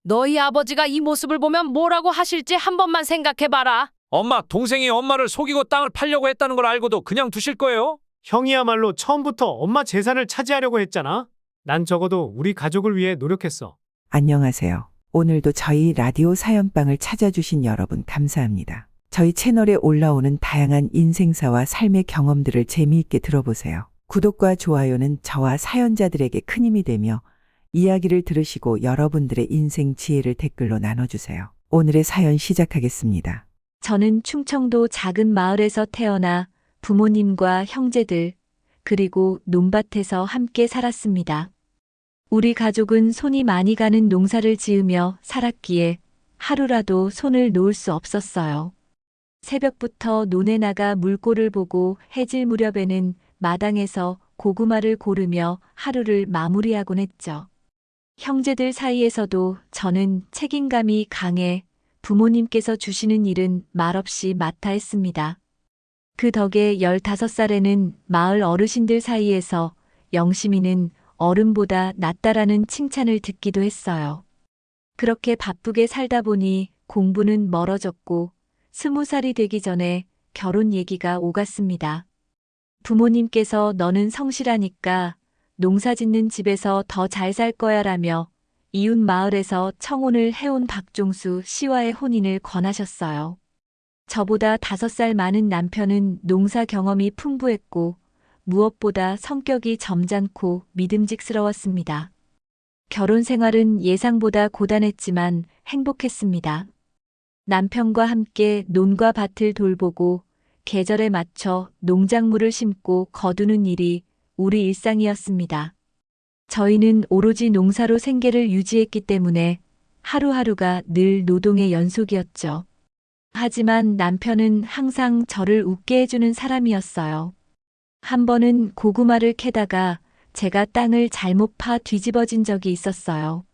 너희 아버지가 이 모습을 보면 뭐라고 하실지 한 번만 생각해봐라. 엄마, 동생이 엄마를 속이고 땅을 팔려고 했다는 걸 알고도 그냥 두실 거예요? 형이야말로 처음부터 엄마 재산을 차지하려고 했잖아. 난 적어도 우리 가족을 위해 노력했어. 안녕하세요. 오늘도 저희 라디오 사연방을 찾아주신 여러분 감사합니다. 저희 채널에 올라오는 다양한 인생사와 삶의 경험들을 재미있게 들어보세요. 구독과 좋아요는 저와 사연자들에게 큰 힘이 되며 이야기를 들으시고 여러분들의 인생 지혜를 댓글로 나눠주세요. 오늘의 사연 시작하겠습니다. 저는 충청도 작은 마을에서 태어나 부모님과 형제들, 그리고 논밭에서 함께 살았습니다. 우리 가족은 손이 많이 가는 농사를 지으며 살았기에 하루라도 손을 놓을 수 없었어요. 새벽부터 논에 나가 물꼬를 보고 해질 무렵에는 마당에서 고구마를 고르며 하루를 마무리하곤 했죠. 형제들 사이에서도 저는 책임감이 강해 부모님께서 주시는 일은 말없이 맡아 했습니다. 그 덕에 15살에는 마을 어르신들 사이에서 영심이는 어른보다 낫다라는 칭찬을 듣기도 했어요. 그렇게 바쁘게 살다 보니 공부는 멀어졌고 20살이 되기 전에 결혼 얘기가 오갔습니다. 부모님께서 너는 성실하니까 농사 짓는 집에서 더 잘 살 거야 라며 이웃 마을에서 청혼을 해온 박종수 씨와의 혼인을 권하셨어요. 저보다 5살 많은 남편은 농사 경험이 풍부했고 무엇보다 성격이 점잖고 믿음직스러웠습니다. 결혼 생활은 예상보다 고단했지만 행복했습니다. 남편과 함께 논과 밭을 돌보고 계절에 맞춰 농작물을 심고 거두는 일이 우리 일상이었습니다. 저희는 오로지 농사로 생계를 유지했기 때문에 하루하루가 늘 노동의 연속이었죠. 하지만 남편은 항상 저를 웃게 해주는 사람이었어요. 한 번은 고구마를 캐다가 제가 땅을 잘못 파 뒤집어진 적이 있었어요.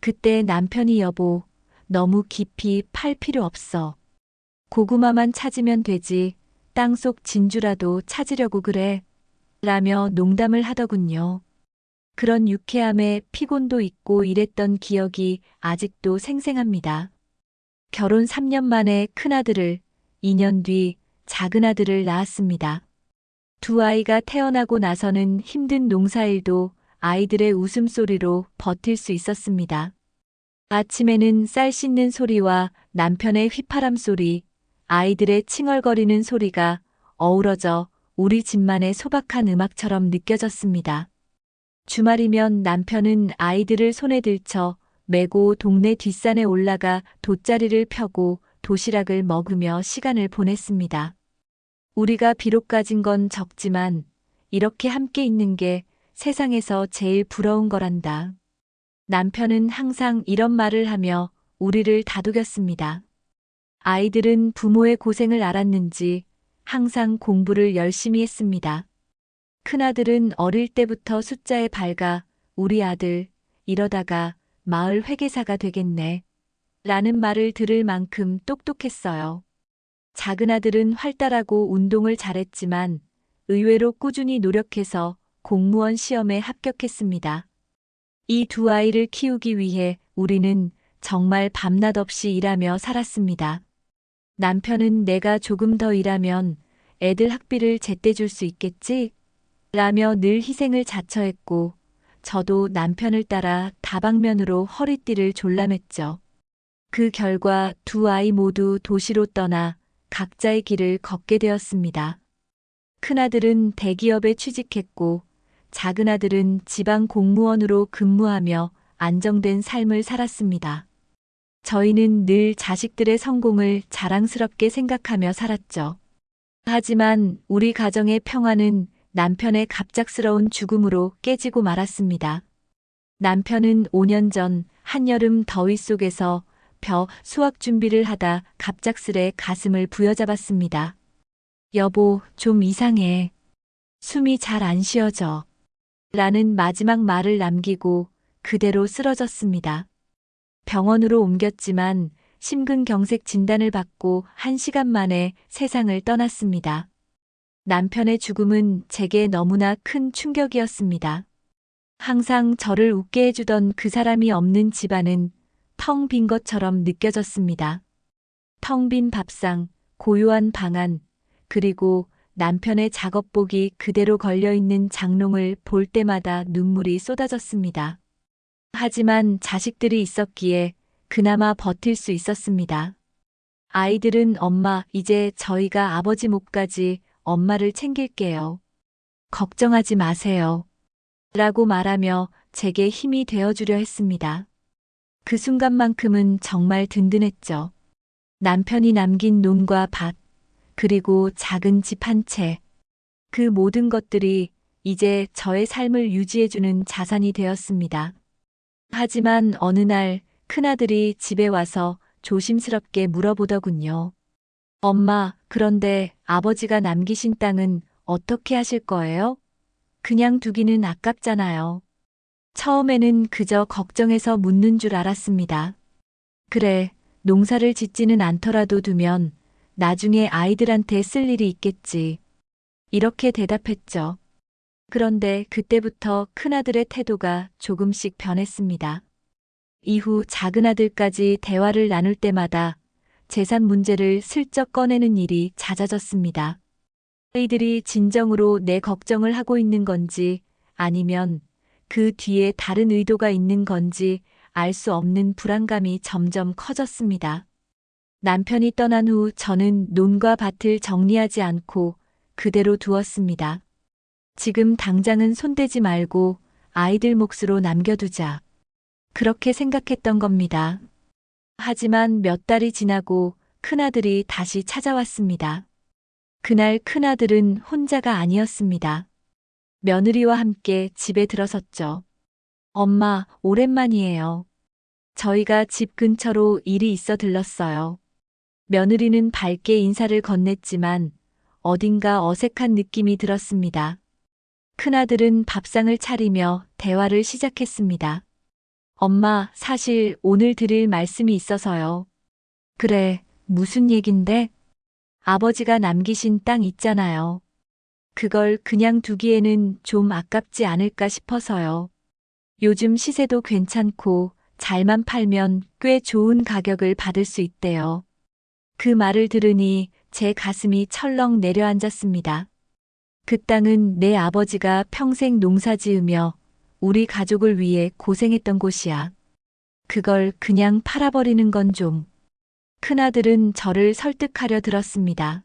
그때 남편이 여보, 너무 깊이 팔 필요 없어. 고구마만 찾으면 되지. 땅속 진주라도 찾으려고 그래. 라며 농담을 하더군요. 그런 유쾌함에 피곤도 있고 이랬던 기억이 아직도 생생합니다. 결혼 3년 만에 큰아들을, 2년 뒤 작은아들을 낳았습니다. 두 아이가 태어나고 나서는 힘든 농사일도 아이들의 웃음소리로 버틸 수 있었습니다. 아침에는 쌀 씻는 소리와 남편의 휘파람 소리, 아이들의 칭얼거리는 소리가 어우러져 우리 집만의 소박한 음악처럼 느껴졌습니다. 주말이면 남편은 아이들을 손에 들쳐 메고 동네 뒷산에 올라가 돗자리를 펴고 도시락을 먹으며 시간을 보냈습니다. 우리가 비록 가진 건 적지만 이렇게 함께 있는 게 세상에서 제일 부러운 거란다. 남편은 항상 이런 말을 하며 우리를 다독였습니다. 아이들은 부모의 고생을 알았는지 항상 공부를 열심히 했습니다. 큰아들은 어릴 때부터 숫자에 밝아 우리 아들 이러다가 마을 회계사가 되겠네 라는 말을 들을 만큼 똑똑했어요. 작은아들은 활달하고 운동을 잘했지만 의외로 꾸준히 노력해서 공무원 시험에 합격했습니다. 이 두 아이를 키우기 위해 우리는 정말 밤낮 없이 일하며 살았습니다. 남편은 내가 조금 더 일하면 애들 학비를 제때 줄 수 있겠지? 라며 늘 희생을 자처했고 저도 남편을 따라 다방면으로 허리띠를 졸라맸죠. 그 결과 두 아이 모두 도시로 떠나 각자의 길을 걷게 되었습니다. 큰아들은 대기업에 취직했고 작은아들은 지방 공무원으로 근무하며 안정된 삶을 살았습니다. 저희는 늘 자식들의 성공을 자랑스럽게 생각하며 살았죠. 하지만 우리 가정의 평화는 남편의 갑작스러운 죽음으로 깨지고 말았습니다. 남편은 5년 전 한여름 더위 속에서 수학 준비를 하다 갑작스레 가슴을 부여잡았습니다. 여보, 좀 이상해. 숨이 잘 안 쉬어져. 라는 마지막 말을 남기고 그대로 쓰러졌습니다. 병원으로 옮겼지만 심근경색 진단을 받고 1시간 만에 세상을 떠났습니다. 남편의 죽음은 제게 너무나 큰 충격이었습니다. 항상 저를 웃게 해주던 그 사람이 없는 집안은 텅 빈 것처럼 느껴졌습니다. 텅 빈 밥상, 고요한 방안, 그리고 남편의 작업복이 그대로 걸려있는 장롱을 볼 때마다 눈물이 쏟아졌습니다. 하지만 자식들이 있었기에 그나마 버틸 수 있었습니다. 아이들은 엄마, 이제 저희가 아버지 몫까지 엄마를 챙길게요. 걱정하지 마세요. 라고 말하며 제게 힘이 되어주려 했습니다. 그 순간만큼은 정말 든든했죠. 남편이 남긴 논과 밭, 그리고 작은 집 한 채. 그 모든 것들이 이제 저의 삶을 유지해주는 자산이 되었습니다. 하지만 어느 날 큰아들이 집에 와서 조심스럽게 물어보더군요. 엄마, 그런데 아버지가 남기신 땅은 어떻게 하실 거예요? 그냥 두기는 아깝잖아요. 처음에는 그저 걱정해서 묻는 줄 알았습니다. 그래, 농사를 짓지는 않더라도 두면 나중에 아이들한테 쓸 일이 있겠지. 이렇게 대답했죠. 그런데 그때부터 큰아들의 태도가 조금씩 변했습니다. 이후 작은아들까지 대화를 나눌 때마다 재산 문제를 슬쩍 꺼내는 일이 잦아졌습니다. 아이들이 진정으로 내 걱정을 하고 있는 건지 아니면 그 뒤에 다른 의도가 있는 건지 알 수 없는 불안감이 점점 커졌습니다. 남편이 떠난 후 저는 논과 밭을 정리하지 않고 그대로 두었습니다. 지금 당장은 손대지 말고 아이들 몫으로 남겨두자. 그렇게 생각했던 겁니다. 하지만 몇 달이 지나고 큰아들이 다시 찾아왔습니다. 그날 큰아들은 혼자가 아니었습니다. 며느리와 함께 집에 들어섰죠. 엄마, 오랜만이에요. 저희가 집 근처로 일이 있어 들렀어요. 며느리는 밝게 인사를 건넸지만 어딘가 어색한 느낌이 들었습니다. 큰아들은 밥상을 차리며 대화를 시작했습니다. 엄마, 사실 오늘 드릴 말씀이 있어서요. 그래, 무슨 얘긴데? 아버지가 남기신 땅 있잖아요. 그걸 그냥 두기에는 좀 아깝지 않을까 싶어서요. 요즘 시세도 괜찮고 잘만 팔면 꽤 좋은 가격을 받을 수 있대요. 그 말을 들으니 제 가슴이 철렁 내려앉았습니다. 그 땅은 내 아버지가 평생 농사 지으며 우리 가족을 위해 고생했던 곳이야. 그걸 그냥 팔아버리는 건 좀. 큰아들은 저를 설득하려 들었습니다.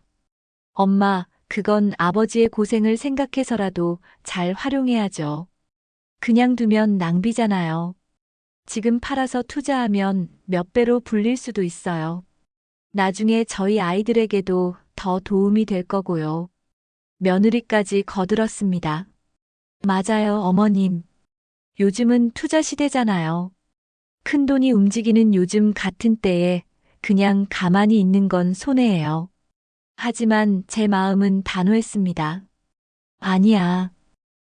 엄마, 그건 아버지의 고생을 생각해서라도 잘 활용해야죠. 그냥 두면 낭비잖아요. 지금 팔아서 투자하면 몇 배로 불릴 수도 있어요. 나중에 저희 아이들에게도 더 도움이 될 거고요. 며느리까지 거들었습니다. 맞아요, 어머님. 요즘은 투자 시대잖아요. 큰돈이 움직이는 요즘 같은 때에 그냥 가만히 있는 건 손해예요. 하지만 제 마음은 단호했습니다. 아니야.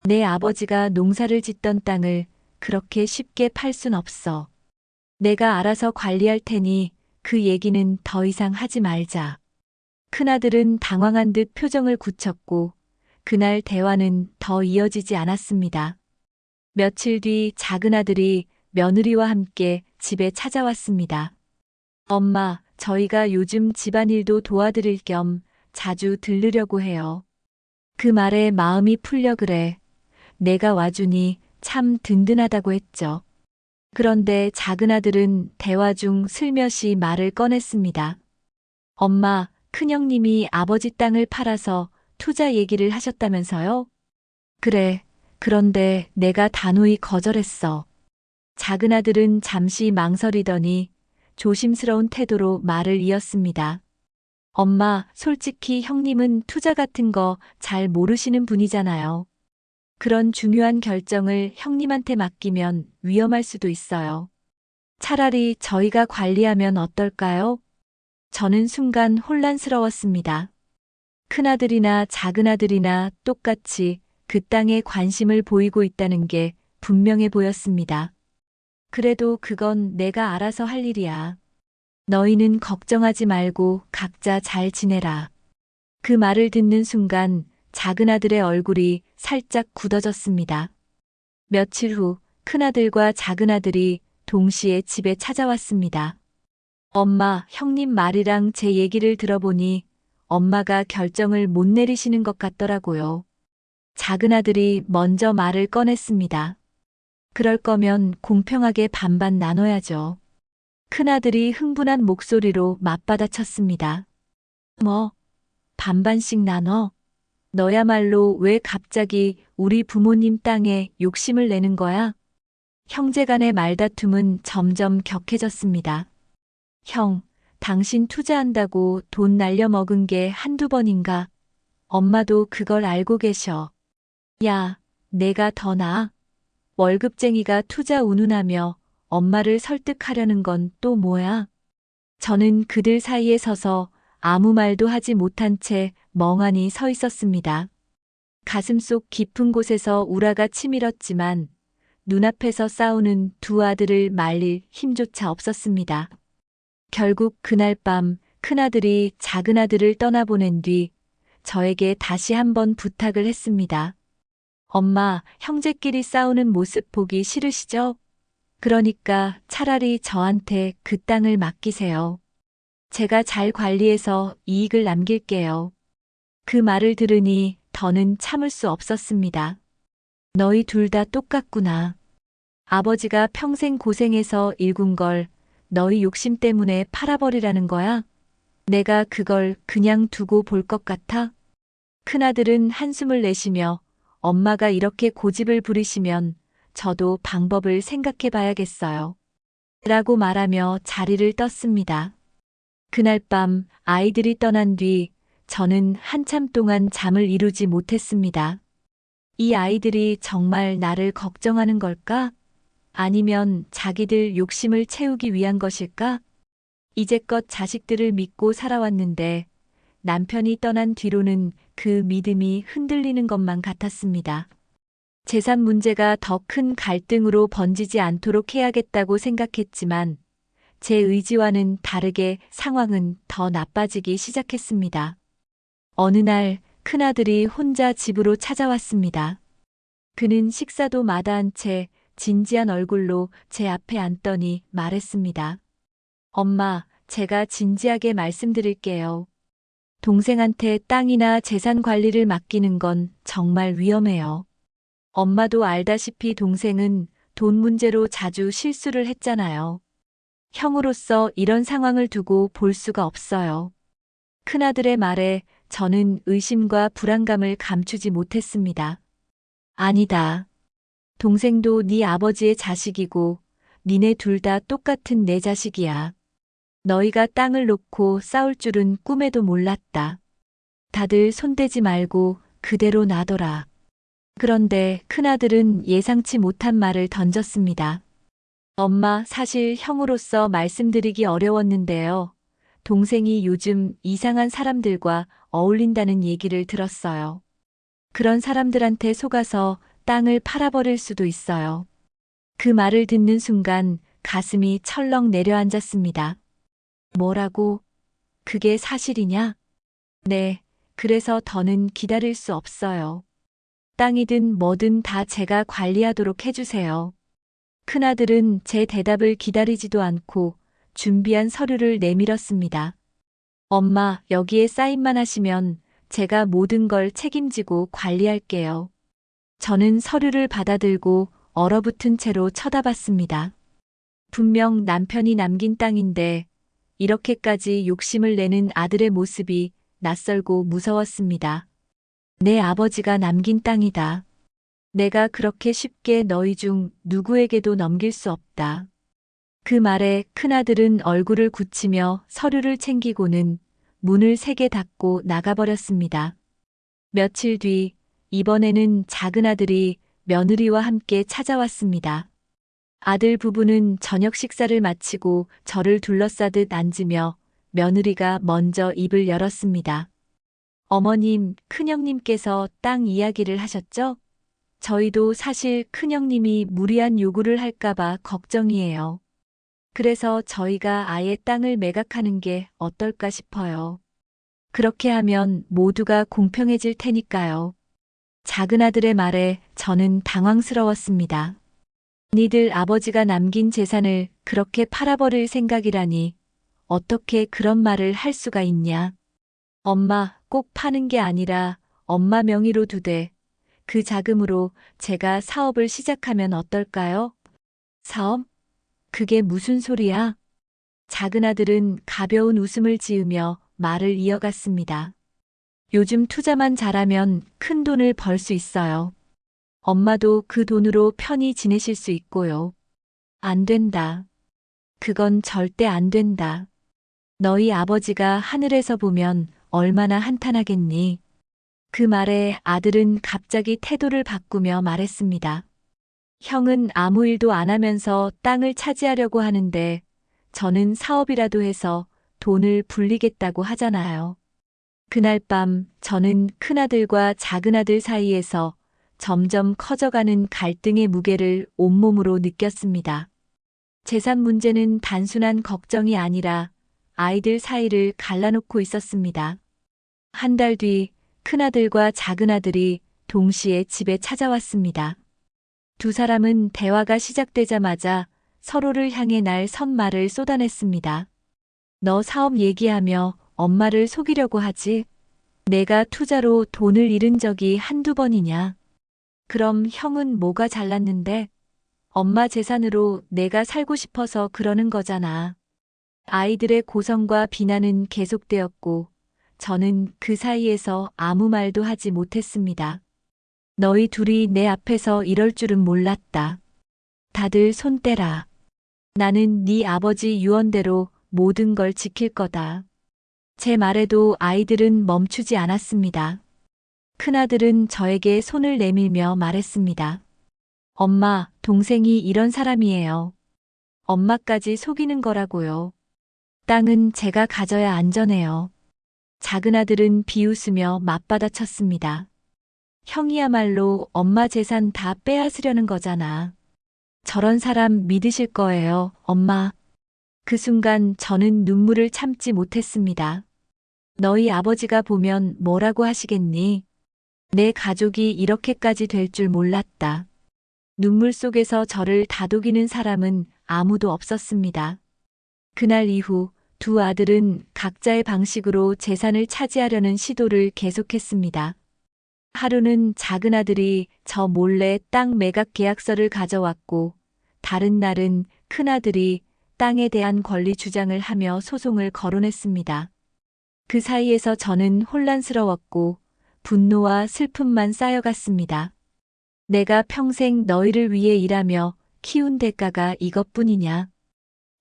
내 아버지가 농사를 짓던 땅을 그렇게 쉽게 팔 순 없어. 내가 알아서 관리할 테니 그 얘기는 더 이상 하지 말자. 큰아들은 당황한 듯 표정을 굳혔고 그날 대화는 더 이어지지 않았습니다. 며칠 뒤 작은아들이 며느리와 함께 집에 찾아왔습니다. 엄마, 저희가 요즘 집안일도 도와드릴 겸 자주 들르려고 해요. 그 말에 마음이 풀려 그래. 내가 와주니 참 든든하다고 했죠. 그런데 작은아들은 대화 중 슬며시 말을 꺼냈습니다. 엄마, 큰형님이 아버지 땅을 팔아서 투자 얘기를 하셨다면서요? 그래. 그런데 내가 단호히 거절했어. 작은아들은 잠시 망설이더니 조심스러운 태도로 말을 이었습니다. 엄마, 솔직히 형님은 투자 같은 거 잘 모르시는 분이잖아요. 그런 중요한 결정을 형님한테 맡기면 위험할 수도 있어요. 차라리 저희가 관리하면 어떨까요? 저는 순간 혼란스러웠습니다. 큰아들이나 작은아들이나 똑같이 그 땅에 관심을 보이고 있다는 게 분명해 보였습니다. 그래도 그건 내가 알아서 할 일이야. 너희는 걱정하지 말고 각자 잘 지내라. 그 말을 듣는 순간 작은아들의 얼굴이 살짝 굳어졌습니다. 며칠 후 큰아들과 작은아들이 동시에 집에 찾아왔습니다. 엄마, 형님 말이랑 제 얘기를 들어보니 엄마가 결정을 못 내리시는 것 같더라고요. 작은 아들이 먼저 말을 꺼냈습니다. 그럴 거면 공평하게 반반 나눠야죠. 큰아들이 흥분한 목소리로 맞받아쳤습니다. 뭐, 반반씩 나눠? 너야말로 왜 갑자기 우리 부모님 땅에 욕심을 내는 거야? 형제 간의 말다툼은 점점 격해졌습니다. 형, 당신 투자한다고 돈 날려먹은 게 한두 번인가? 엄마도 그걸 알고 계셔. 야, 내가 더 나아? 월급쟁이가 투자 운운하며 엄마를 설득하려는 건 또 뭐야? 저는 그들 사이에 서서 아무 말도 하지 못한 채 멍하니 서 있었습니다. 가슴속 깊은 곳에서 우라가 치밀었지만 눈앞에서 싸우는 두 아들을 말릴 힘조차 없었습니다. 결국 그날 밤 큰아들이 작은아들을 떠나보낸 뒤 저에게 다시 한번 부탁을 했습니다. 엄마, 형제끼리 싸우는 모습 보기 싫으시죠? 그러니까 차라리 저한테 그 땅을 맡기세요. 제가 잘 관리해서 이익을 남길게요. 그 말을 들으니 더는 참을 수 없었습니다. 너희 둘 다 똑같구나. 아버지가 평생 고생해서 일군 걸 너희 욕심 때문에 팔아버리라는 거야? 내가 그걸 그냥 두고 볼 것 같아? 큰아들은 한숨을 내쉬며 엄마가 이렇게 고집을 부리시면 저도 방법을 생각해 봐야겠어요. 라고 말하며 자리를 떴습니다. 그날 밤 아이들이 떠난 뒤 저는 한참 동안 잠을 이루지 못했습니다. 이 아이들이 정말 나를 걱정하는 걸까? 아니면 자기들 욕심을 채우기 위한 것일까? 이제껏 자식들을 믿고 살아왔는데 남편이 떠난 뒤로는 그 믿음이 흔들리는 것만 같았습니다. 재산 문제가 더 큰 갈등으로 번지지 않도록 해야겠다고 생각했지만 제 의지와는 다르게 상황은 더 나빠지기 시작했습니다. 어느 날 큰아들이 혼자 집으로 찾아왔습니다. 그는 식사도 마다한 채 진지한 얼굴로 제 앞에 앉더니 말했습니다. 엄마, 제가 진지하게 말씀드릴게요. 동생한테 땅이나 재산 관리를 맡기는 건 정말 위험해요. 엄마도 알다시피 동생은 돈 문제로 자주 실수를 했잖아요. 형으로서 이런 상황을 두고 볼 수가 없어요. 큰아들의 말에 저는 의심과 불안감을 감추지 못했습니다. 아니다. 동생도 네 아버지의 자식이고 니네 둘 다 똑같은 내 자식이야. 너희가 땅을 놓고 싸울 줄은 꿈에도 몰랐다. 다들 손대지 말고 그대로 놔둬라. 그런데 큰아들은 예상치 못한 말을 던졌습니다. 엄마, 사실 형으로서 말씀드리기 어려웠는데요. 동생이 요즘 이상한 사람들과 어울린다는 얘기를 들었어요. 그런 사람들한테 속아서 땅을 팔아버릴 수도 있어요. 그 말을 듣는 순간 가슴이 철렁 내려앉았습니다. 뭐라고? 그게 사실이냐? 네, 그래서 더는 기다릴 수 없어요. 땅이든 뭐든 다 제가 관리하도록 해주세요. 큰아들은 제 대답을 기다리지도 않고 준비한 서류를 내밀었습니다. 엄마, 여기에 사인만 하시면 제가 모든 걸 책임지고 관리할게요. 저는 서류를 받아들고 얼어붙은 채로 쳐다봤습니다. 분명 남편이 남긴 땅인데 이렇게까지 욕심을 내는 아들의 모습이 낯설고 무서웠습니다. 내 아버지가 남긴 땅이다. 내가 그렇게 쉽게 너희 중 누구에게도 넘길 수 없다. 그 말에 큰아들은 얼굴을 굳히며 서류를 챙기고는 문을 세게 닫고 나가버렸습니다. 며칠 뒤 이번에는 작은아들이 며느리와 함께 찾아왔습니다. 아들 부부는 저녁 식사를 마치고 저를 둘러싸듯 앉으며 며느리가 먼저 입을 열었습니다. 어머님, 큰형님께서 땅 이야기를 하셨죠? 저희도 사실 큰형님이 무리한 요구를 할까봐 걱정이에요. 그래서 저희가 아예 땅을 매각하는 게 어떨까 싶어요. 그렇게 하면 모두가 공평해질 테니까요. 작은아들의 말에 저는 당황스러웠습니다. 니들 아버지가 남긴 재산을 그렇게 팔아버릴 생각이라니 어떻게 그런 말을 할 수가 있냐. 엄마, 꼭 파는 게 아니라 엄마 명의로 두되 그 자금으로 제가 사업을 시작하면 어떨까요? 사업? 그게 무슨 소리야? 작은 아들은 가벼운 웃음을 지으며 말을 이어갔습니다. 요즘 투자만 잘하면 큰 돈을 벌 수 있어요. 엄마도 그 돈으로 편히 지내실 수 있고요. 안 된다. 그건 절대 안 된다. 너희 아버지가 하늘에서 보면 얼마나 한탄하겠니? 그 말에 아들은 갑자기 태도를 바꾸며 말했습니다. 형은 아무 일도 안 하면서 땅을 차지하려고 하는데 저는 사업이라도 해서 돈을 불리겠다고 하잖아요. 그날 밤 저는 큰아들과 작은아들 사이에서 점점 커져가는 갈등의 무게를 온몸으로 느꼈습니다. 재산 문제는 단순한 걱정이 아니라 아이들 사이를 갈라놓고 있었습니다. 한 달 뒤 큰아들과 작은아들이 동시에 집에 찾아왔습니다. 두 사람은 대화가 시작되자마자 서로를 향해 날 선말을 쏟아냈습니다. 너 사업 얘기하며 엄마를 속이려고 하지? 내가 투자로 돈을 잃은 적이 한두 번이냐? 그럼 형은 뭐가 잘났는데? 엄마 재산으로 내가 살고 싶어서 그러는 거잖아. 아이들의 고성과 비난은 계속되었고 저는 그 사이에서 아무 말도 하지 못했습니다. 너희 둘이 내 앞에서 이럴 줄은 몰랐다. 다들 손 떼라. 나는 네 아버지 유언대로 모든 걸 지킬 거다. 제 말에도 아이들은 멈추지 않았습니다. 큰아들은 저에게 손을 내밀며 말했습니다. 엄마, 동생이 이런 사람이에요. 엄마까지 속이는 거라고요. 땅은 제가 가져야 안전해요. 작은아들은 비웃으며 맞받아쳤습니다. 형이야말로 엄마 재산 다 빼앗으려는 거잖아. 저런 사람 믿으실 거예요, 엄마. 그 순간 저는 눈물을 참지 못했습니다. 너희 아버지가 보면 뭐라고 하시겠니? 내 가족이 이렇게까지 될 줄 몰랐다. 눈물 속에서 저를 다독이는 사람은 아무도 없었습니다. 그날 이후 두 아들은 각자의 방식으로 재산을 차지하려는 시도를 계속했습니다. 하루는 작은 아들이 저 몰래 땅 매각 계약서를 가져왔고, 다른 날은 큰 아들이 땅에 대한 권리 주장을 하며 소송을 거론했습니다. 그 사이에서 저는 혼란스러웠고 분노와 슬픔만 쌓여갔습니다. 내가 평생 너희를 위해 일하며 키운 대가가 이것뿐이냐?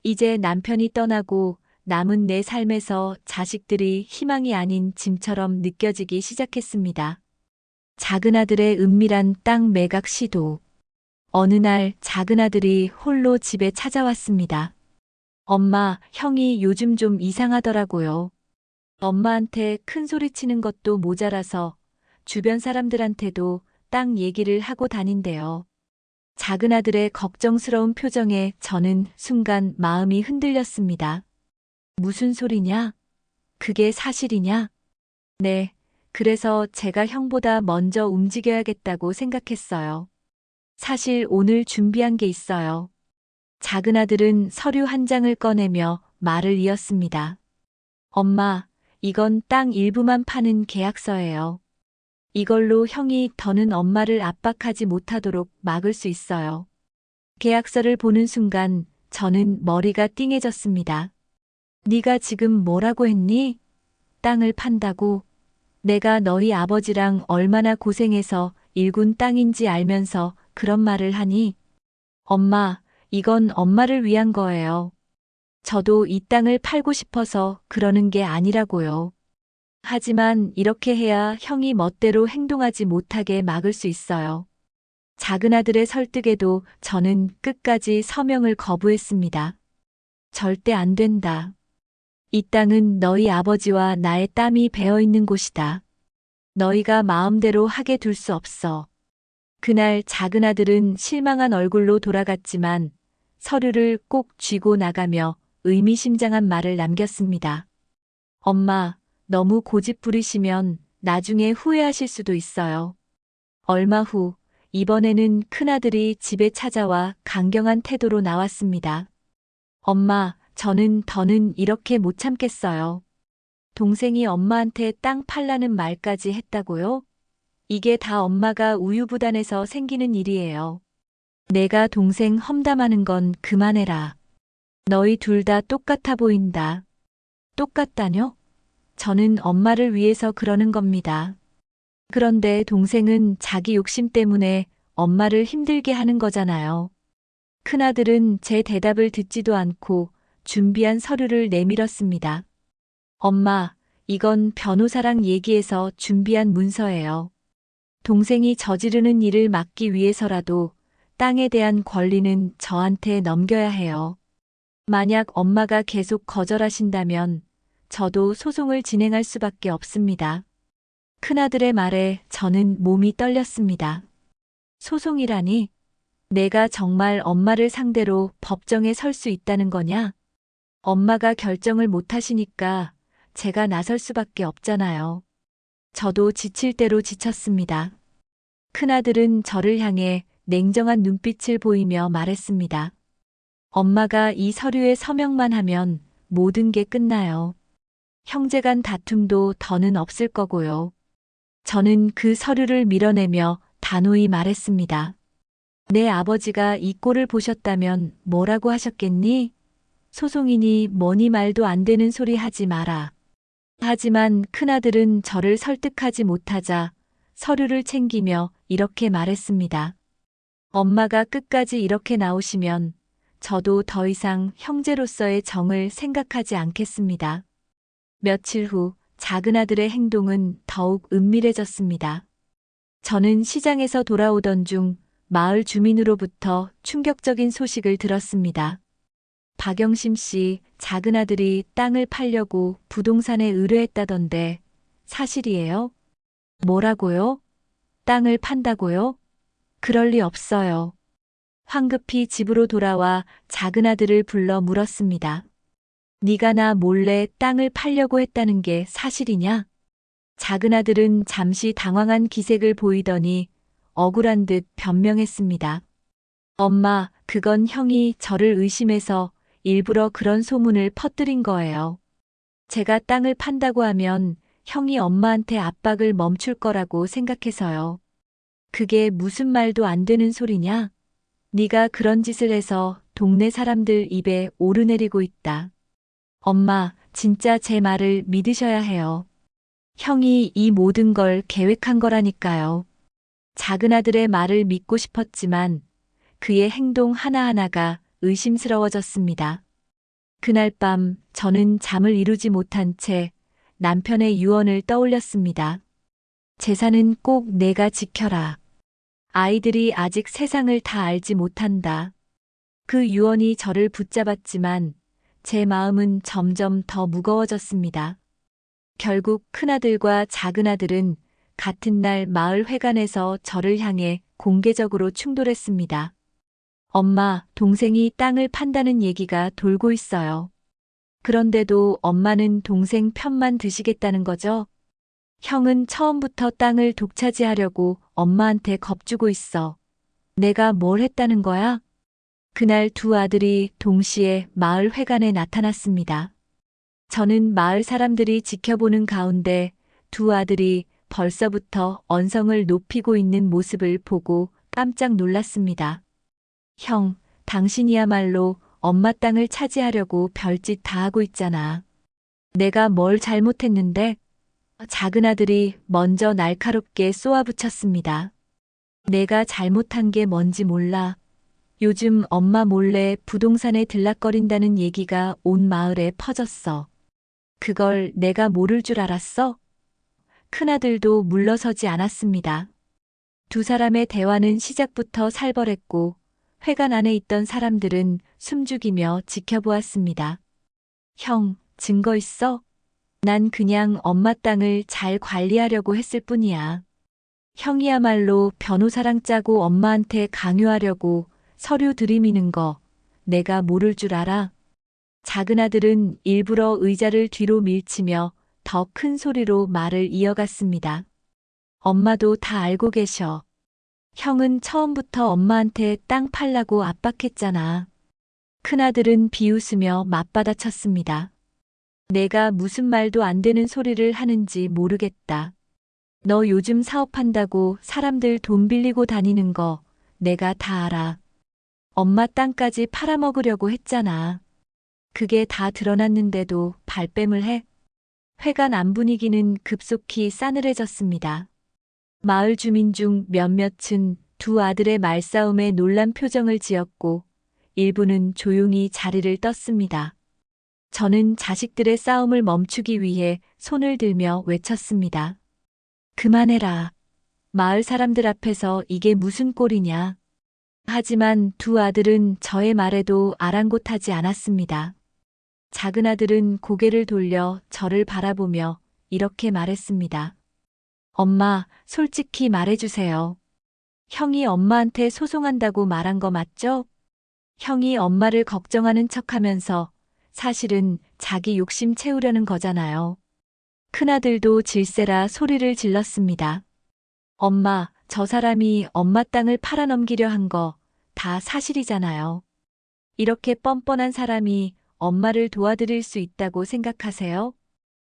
이제 남편이 떠나고 남은 내 삶에서 자식들이 희망이 아닌 짐처럼 느껴지기 시작했습니다. 작은 아들의 은밀한 땅 매각 시도. 어느 날 작은 아들이 홀로 집에 찾아왔습니다. 엄마, 형이 요즘 좀 이상하더라고요. 엄마한테 큰 소리 치는 것도 모자라서 주변 사람들한테도 땅 얘기를 하고 다닌대요. 작은 아들의 걱정스러운 표정에 저는 순간 마음이 흔들렸습니다. 무슨 소리냐? 그게 사실이냐? 네, 그래서 제가 형보다 먼저 움직여야겠다고 생각했어요. 사실 오늘 준비한 게 있어요. 작은 아들은 서류 한 장을 꺼내며 말을 이었습니다. 엄마, 이건 땅 일부만 파는 계약서예요. 이걸로 형이 더는 엄마를 압박하지 못하도록 막을 수 있어요. 계약서를 보는 순간 저는 머리가 띵해졌습니다. 네가 지금 뭐라고 했니? 땅을 판다고? 내가 너희 아버지랑 얼마나 고생해서 일군 땅인지 알면서 그런 말을 하니? 엄마, 이건 엄마를 위한 거예요. 저도 이 땅을 팔고 싶어서 그러는 게 아니라고요. 하지만 이렇게 해야 형이 멋대로 행동하지 못하게 막을 수 있어요. 작은 아들의 설득에도 저는 끝까지 서명을 거부했습니다. 절대 안 된다. 이 땅은 너희 아버지와 나의 땀이 배어 있는 곳이다. 너희가 마음대로 하게 둘 수 없어. 그날 작은 아들은 실망한 얼굴로 돌아갔지만 서류를 꼭 쥐고 나가며 의미심장한 말을 남겼습니다. 엄마, 너무 고집 부리시면 나중에 후회하실 수도 있어요. 얼마 후 이번에는 큰아들이 집에 찾아와 강경한 태도로 나왔습니다. 엄마, 저는 더는 이렇게 못 참겠어요. 동생이 엄마한테 땅 팔라는 말까지 했다고요? 이게 다 엄마가 우유부단해서 생기는 일이에요. 내가 동생 험담하는 건 그만해라. 너희 둘 다 똑같아 보인다. 똑같다뇨? 저는 엄마를 위해서 그러는 겁니다. 그런데 동생은 자기 욕심 때문에 엄마를 힘들게 하는 거잖아요. 큰아들은 제 대답을 듣지도 않고 준비한 서류를 내밀었습니다. 엄마, 이건 변호사랑 얘기해서 준비한 문서예요. 동생이 저지르는 일을 막기 위해서라도 땅에 대한 권리는 저한테 넘겨야 해요. 만약 엄마가 계속 거절하신다면 저도 소송을 진행할 수밖에 없습니다. 큰아들의 말에 저는 몸이 떨렸습니다. 소송이라니? 내가 정말 엄마를 상대로 법정에 설 수 있다는 거냐? 엄마가 결정을 못 하시니까 제가 나설 수밖에 없잖아요. 저도 지칠 대로 지쳤습니다. 큰아들은 저를 향해 냉정한 눈빛을 보이며 말했습니다. 엄마가 이 서류에 서명만 하면 모든 게 끝나요. 형제간 다툼도 더는 없을 거고요. 저는 그 서류를 밀어내며 단호히 말했습니다. 내 아버지가 이 꼴을 보셨다면 뭐라고 하셨겠니? 소송이니 뭐니 말도 안 되는 소리 하지 마라. 하지만 큰아들은 저를 설득하지 못하자 서류를 챙기며 이렇게 말했습니다. 엄마가 끝까지 이렇게 나오시면 저도 더 이상 형제로서의 정을 생각하지 않겠습니다. 며칠 후 작은아들의 행동은 더욱 은밀해졌습니다. 저는 시장에서 돌아오던 중 마을 주민으로부터 충격적인 소식을 들었습니다. 박영심 씨 작은아들이 땅을 팔려고 부동산에 의뢰했다던데 사실이에요? 뭐라고요? 땅을 판다고요? 그럴 리 없어요. 황급히 집으로 돌아와 작은아들을 불러 물었습니다. 네가 나 몰래 땅을 팔려고 했다는 게 사실이냐? 작은아들은 잠시 당황한 기색을 보이더니 억울한 듯 변명했습니다. 엄마, 그건 형이 저를 의심해서 일부러 그런 소문을 퍼뜨린 거예요. 제가 땅을 판다고 하면 형이 엄마한테 압박을 멈출 거라고 생각해서요. 그게 무슨 말도 안 되는 소리냐? 네가 그런 짓을 해서 동네 사람들 입에 오르내리고 있다. 엄마, 진짜 제 말을 믿으셔야 해요. 형이 이 모든 걸 계획한 거라니까요. 작은아들의 말을 믿고 싶었지만 그의 행동 하나하나가 의심스러워졌습니다. 그날 밤 저는 잠을 이루지 못한 채 남편의 유언을 떠올렸습니다. 재산은 꼭 내가 지켜라. 아이들이 아직 세상을 다 알지 못한다. 그 유언이 저를 붙잡았지만 제 마음은 점점 더 무거워졌습니다. 결국 큰아들과 작은아들은 같은 날 마을 회관에서 저를 향해 공개적으로 충돌했습니다. 엄마, 동생이 땅을 판다는 얘기가 돌고 있어요. 그런데도 엄마는 동생 편만 드시겠다는 거죠? 형은 처음부터 땅을 독차지하려고 엄마한테 겁주고 있어. 내가 뭘 했다는 거야? 그날 두 아들이 동시에 마을 회관에 나타났습니다. 저는 마을 사람들이 지켜보는 가운데 두 아들이 벌써부터 언성을 높이고 있는 모습을 보고 깜짝 놀랐습니다. 형, 당신이야말로 엄마 땅을 차지하려고 별짓 다 하고 있잖아. 내가 뭘 잘못했는데? 작은아들이 먼저 날카롭게 쏘아붙였습니다. 내가 잘못한 게 뭔지 몰라. 요즘 엄마 몰래 부동산에 들락거린다는 얘기가 온 마을에 퍼졌어. 그걸 내가 모를 줄 알았어? 큰아들도 물러서지 않았습니다. 두 사람의 대화는 시작부터 살벌했고 회관 안에 있던 사람들은 숨죽이며 지켜보았습니다. 형, 증거 있어? 난 그냥 엄마 땅을 잘 관리하려고 했을 뿐이야. 형이야말로 변호사랑 짜고 엄마한테 강요하려고 서류 들이미는 거 내가 모를 줄 알아? 작은아들은 일부러 의자를 뒤로 밀치며 더 큰 소리로 말을 이어갔습니다. 엄마도 다 알고 계셔. 형은 처음부터 엄마한테 땅 팔라고 압박했잖아. 큰아들은 비웃으며 맞받아쳤습니다. 내가 무슨 말도 안 되는 소리를 하는지 모르겠다. 너 요즘 사업한다고 사람들 돈 빌리고 다니는 거 내가 다 알아. 엄마 땅까지 팔아먹으려고 했잖아. 그게 다 드러났는데도 발뺌을 해? 회관 안 분위기는 급속히 싸늘해졌습니다. 마을 주민 중 몇몇은 두 아들의 말싸움에 놀란 표정을 지었고 일부는 조용히 자리를 떴습니다. 저는 자식들의 싸움을 멈추기 위해 손을 들며 외쳤습니다. 그만해라. 마을 사람들 앞에서 이게 무슨 꼴이냐. 하지만 두 아들은 저의 말에도 아랑곳하지 않았습니다. 작은 아들은 고개를 돌려 저를 바라보며 이렇게 말했습니다. 엄마, 솔직히 말해주세요. 형이 엄마한테 소송한다고 말한 거 맞죠? 형이 엄마를 걱정하는 척하면서 사실은 자기 욕심 채우려는 거잖아요. 큰아들도 질세라 소리를 질렀습니다. 엄마, 저 사람이 엄마 땅을 팔아넘기려 한 거 다 사실이잖아요. 이렇게 뻔뻔한 사람이 엄마를 도와드릴 수 있다고 생각하세요?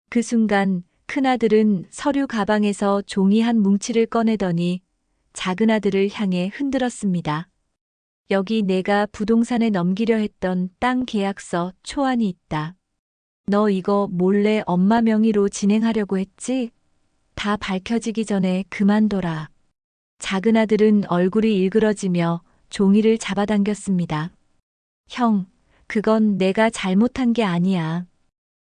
그 순간 큰아들은 서류 가방에서 종이 한 뭉치를 꺼내더니 작은 아들을 향해 흔들었습니다. 여기 내가 부동산에 넘기려 했던 땅 계약서 초안이 있다. 너 이거 몰래 엄마 명의로 진행하려고 했지? 다 밝혀지기 전에 그만둬라. 작은 아들은 얼굴이 일그러지며 종이를 잡아당겼습니다. 형, 그건 내가 잘못한 게 아니야.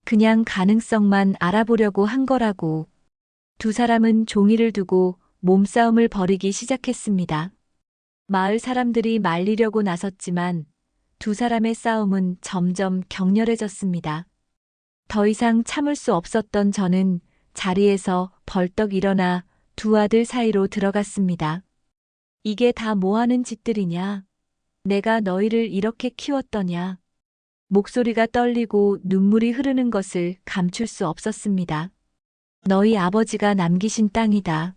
그냥 가능성만 알아보려고 한 거라고. 두 사람은 종이를 두고 몸싸움을 벌이기 시작했습니다. 마을 사람들이 말리려고 나섰지만 두 사람의 싸움은 점점 격렬해졌습니다. 더 이상 참을 수 없었던 저는 자리에서 벌떡 일어나 두 아들 사이로 들어갔습니다. 이게 다 뭐하는 짓들이냐? 내가 너희를 이렇게 키웠더냐? 목소리가 떨리고 눈물이 흐르는 것을 감출 수 없었습니다. 너희 아버지가 남기신 땅이다.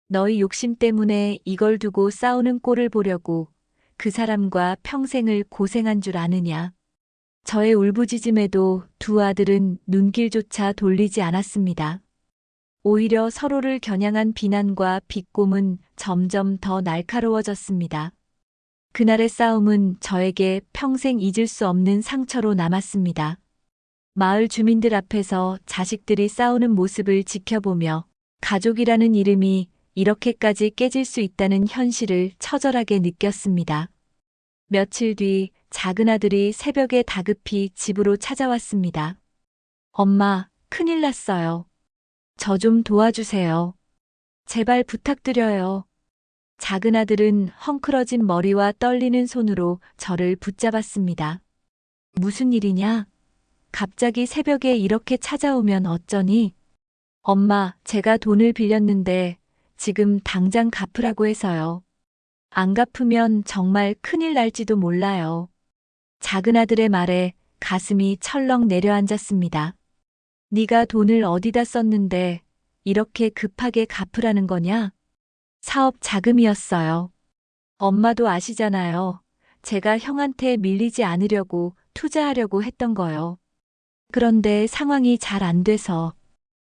너희 욕심 때문에 이걸 두고 싸우는 꼴을 보려고 그 사람과 평생을 고생한 줄 아느냐? 저의 울부짖음에도 두 아들은 눈길조차 돌리지 않았습니다. 오히려 서로를 겨냥한 비난과 비꼬음은 점점 더 날카로워졌습니다. 그날의 싸움은 저에게 평생 잊을 수 없는 상처로 남았습니다. 마을 주민들 앞에서 자식들이 싸우는 모습을 지켜보며 가족이라는 이름이 이렇게까지 깨질 수 있다는 현실을 처절하게 느꼈습니다. 며칠 뒤 작은 아들이 새벽에 다급히 집으로 찾아왔습니다. 엄마, 큰일 났어요. 저 좀 도와주세요. 제발 부탁드려요. 작은 아들은 헝클어진 머리와 떨리는 손으로 저를 붙잡았습니다. 무슨 일이냐? 갑자기 새벽에 이렇게 찾아오면 어쩌니? 엄마, 제가 돈을 빌렸는데 지금 당장 갚으라고 해서요. 안 갚으면 정말 큰일 날지도 몰라요. 작은 아들의 말에 가슴이 철렁 내려앉았습니다. 네가 돈을 어디다 썼는데 이렇게 급하게 갚으라는 거냐? 사업 자금이었어요. 엄마도 아시잖아요. 제가 형한테 밀리지 않으려고 투자하려고 했던 거요. 그런데 상황이 잘 안 돼서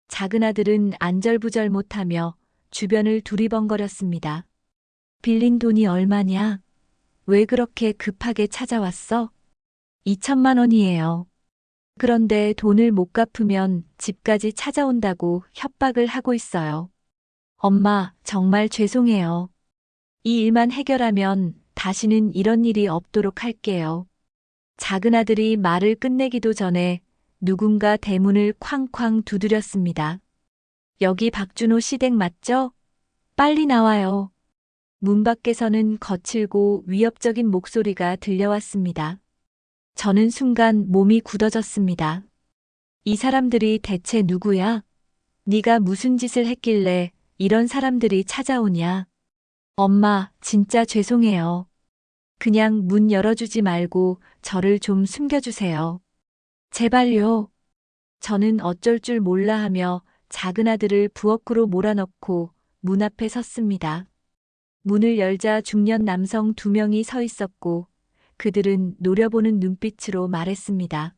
작은 아들은 안절부절 못하며 주변을 두리번거렸습니다. 빌린 돈이 얼마냐? 왜 그렇게 급하게 찾아왔어? 2천만 원이에요. 그런데 돈을 못 갚으면 집까지 찾아온다고 협박을 하고 있어요. 엄마, 정말 죄송해요. 이 일만 해결하면 다시는 이런 일이 없도록 할게요. 작은 아들이 말을 끝내기도 전에 누군가 대문을 쾅쾅 두드렸습니다. 여기 박준호 시댁 맞죠? 빨리 나와요. 문 밖에서는 거칠고 위협적인 목소리가 들려왔습니다. 저는 순간 몸이 굳어졌습니다. 이 사람들이 대체 누구야? 네가 무슨 짓을 했길래 이런 사람들이 찾아오냐? 엄마, 진짜 죄송해요. 그냥 문 열어주지 말고 저를 좀 숨겨주세요. 제발요. 저는 어쩔 줄 몰라 하며 작은 아들을 부엌으로 몰아넣고 문 앞에 섰습니다. 문을 열자 중년 남성 2명이 서 있었고 그들은 노려보는 눈빛으로 말했습니다.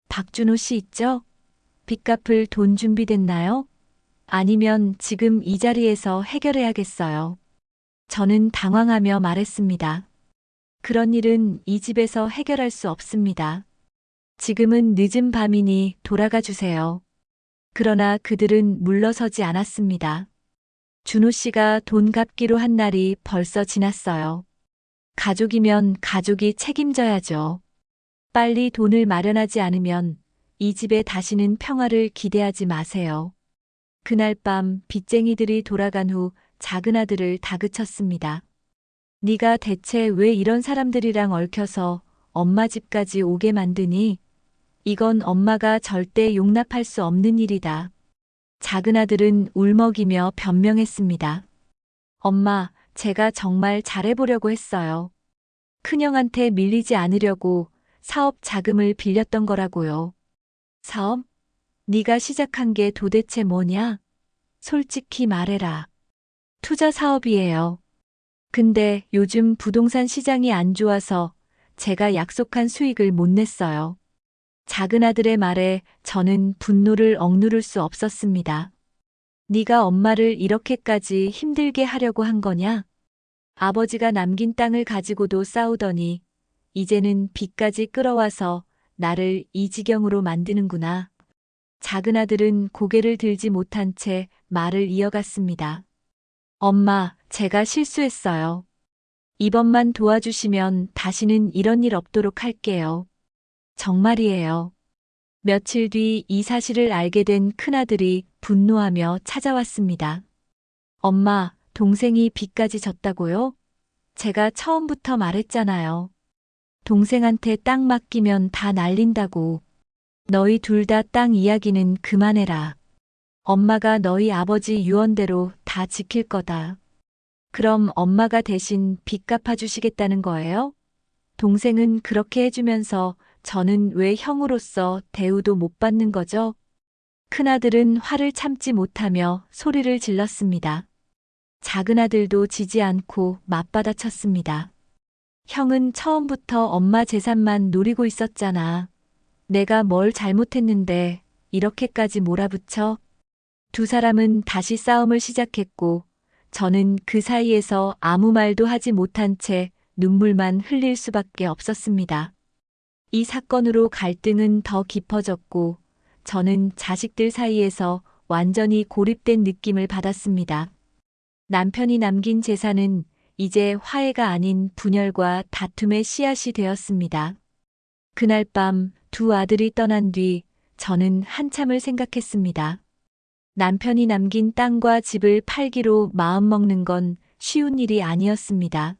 박준호 씨 있죠? 빚 갚을 돈 준비됐나요? 아니면 지금 이 자리에서 해결해야겠어요. 저는 당황하며 말했습니다. 그런 일은 이 집에서 해결할 수 없습니다. 지금은 늦은 밤이니 돌아가 주세요. 그러나 그들은 물러서지 않았습니다. 준호 씨가 돈 갚기로 한 날이 벌써 지났어요. 가족이면 가족이 책임져야죠. 빨리 돈을 마련하지 않으면 이 집에 다시는 평화를 기대하지 마세요. 그날 밤 빚쟁이들이 돌아간 후 작은 아들을 다그쳤습니다. 네가 대체 왜 이런 사람들이랑 얽혀서 엄마 집까지 오게 만드니? 이건 엄마가 절대 용납할 수 없는 일이다. 작은 아들은 울먹이며 변명했습니다. 엄마, 제가 정말 잘해보려고 했어요. 큰형한테 밀리지 않으려고 사업 자금을 빌렸던 거라고요. 사업? 네가 시작한 게 도대체 뭐냐? 솔직히 말해라. 투자 사업이에요. 근데 요즘 부동산 시장이 안 좋아서 제가 약속한 수익을 못 냈어요. 작은 아들의 말에 저는 분노를 억누를 수 없었습니다. 네가 엄마를 이렇게까지 힘들게 하려고 한 거냐? 아버지가 남긴 땅을 가지고도 싸우더니 이제는 빚까지 끌어와서 나를 이 지경으로 만드는구나. 작은 아들은 고개를 들지 못한 채 말을 이어갔습니다. 엄마, 제가 실수했어요. 이번만 도와주시면 다시는 이런 일 없도록 할게요. 정말이에요. 며칠 뒤 이 사실을 알게 된 큰아들이 분노하며 찾아왔습니다. 엄마, 동생이 빚까지 졌다고요? 제가 처음부터 말했잖아요. 동생한테 땅 맡기면 다 날린다고. 너희 둘 다 땅 이야기는 그만해라. 엄마가 너희 아버지 유언대로 다 지킬 거다. 그럼 엄마가 대신 빚 갚아주시겠다는 거예요? 동생은 그렇게 해주면서 저는 왜 형으로서 대우도 못 받는 거죠? 큰아들은 화를 참지 못하며 소리를 질렀습니다. 작은 아들도 지지 않고 맞받아쳤습니다. 형은 처음부터 엄마 재산만 노리고 있었잖아. 내가 뭘 잘못했는데 이렇게까지 몰아붙여? 두 사람은 다시 싸움을 시작했고 저는 그 사이에서 아무 말도 하지 못한 채 눈물만 흘릴 수밖에 없었습니다. 이 사건으로 갈등은 더 깊어졌고 저는 자식들 사이에서 완전히 고립된 느낌을 받았습니다. 남편이 남긴 재산은 이제 화해가 아닌 분열과 다툼의 씨앗이 되었습니다. 그날 밤 두 아들이 떠난 뒤 저는 한참을 생각했습니다. 남편이 남긴 땅과 집을 팔기로 마음먹는 건 쉬운 일이 아니었습니다.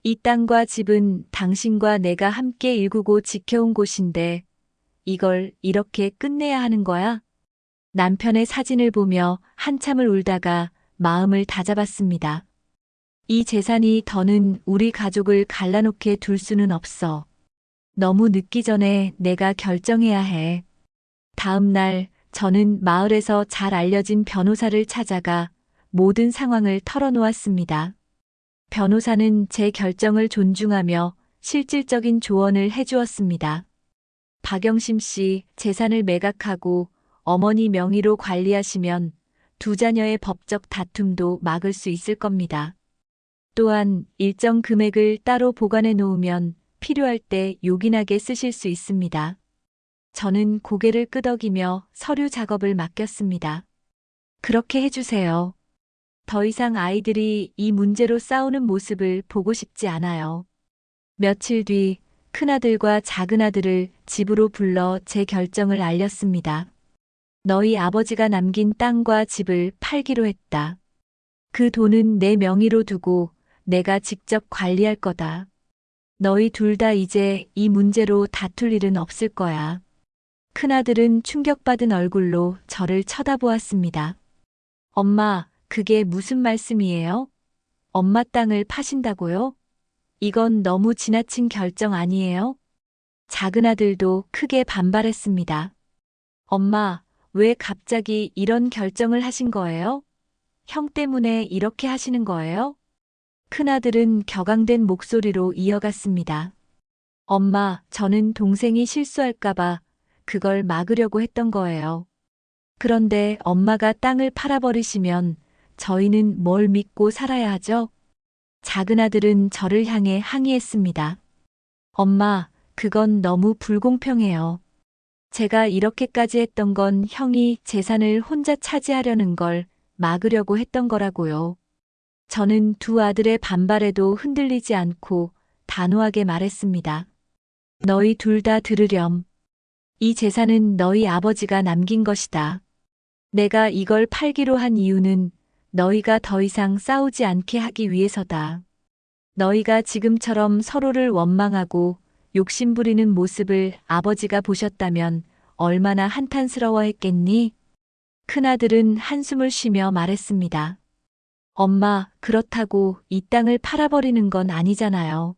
이 땅과 집은 당신과 내가 함께 일구고 지켜온 곳인데 이걸 이렇게 끝내야 하는 거야? 남편의 사진을 보며 한참을 울다가 마음을 다잡았습니다. 이 재산이 더는 우리 가족을 갈라놓게 둘 수는 없어. 너무 늦기 전에 내가 결정해야 해. 다음 날 저는 마을에서 잘 알려진 변호사를 찾아가 모든 상황을 털어놓았습니다. 변호사는 제 결정을 존중하며 실질적인 조언을 해주었습니다. 박영심 씨, 재산을 매각하고 어머니 명의로 관리하시면 두 자녀의 법적 다툼도 막을 수 있을 겁니다. 또한 일정 금액을 따로 보관해 놓으면 필요할 때 요긴하게 쓰실 수 있습니다. 저는 고개를 끄덕이며 서류 작업을 맡겼습니다. 그렇게 해주세요. 더 이상 아이들이 이 문제로 싸우는 모습을 보고 싶지 않아요. 며칠 뒤 큰아들과 작은아들을 집으로 불러 제 결정을 알렸습니다. 너희 아버지가 남긴 땅과 집을 팔기로 했다. 그 돈은 내 명의로 두고 내가 직접 관리할 거다. 너희 둘 다 이제 이 문제로 다툴 일은 없을 거야. 큰아들은 충격받은 얼굴로 저를 쳐다보았습니다. 엄마, 그게 무슨 말씀이에요? 엄마 땅을 파신다고요? 이건 너무 지나친 결정 아니에요? 작은아들도 크게 반발했습니다. 엄마, 왜 갑자기 이런 결정을 하신 거예요? 형 때문에 이렇게 하시는 거예요? 큰아들은 격앙된 목소리로 이어갔습니다. 엄마, 저는 동생이 실수할까봐 그걸 막으려고 했던 거예요. 그런데 엄마가 땅을 팔아버리시면 저희는 뭘 믿고 살아야 하죠? 작은아들은 저를 향해 항의했습니다. 엄마, 그건 너무 불공평해요. 제가 이렇게까지 했던 건 형이 재산을 혼자 차지하려는 걸 막으려고 했던 거라고요. 저는 두 아들의 반발에도 흔들리지 않고 단호하게 말했습니다. 너희 둘 다 들으렴. 이 재산은 너희 아버지가 남긴 것이다. 내가 이걸 팔기로 한 이유는 너희가 더 이상 싸우지 않게 하기 위해서다. 너희가 지금처럼 서로를 원망하고 욕심부리는 모습을 아버지가 보셨다면 얼마나 한탄스러워했겠니? 큰아들은 한숨을 쉬며 말했습니다. 엄마, 그렇다고 이 땅을 팔아버리는 건 아니잖아요.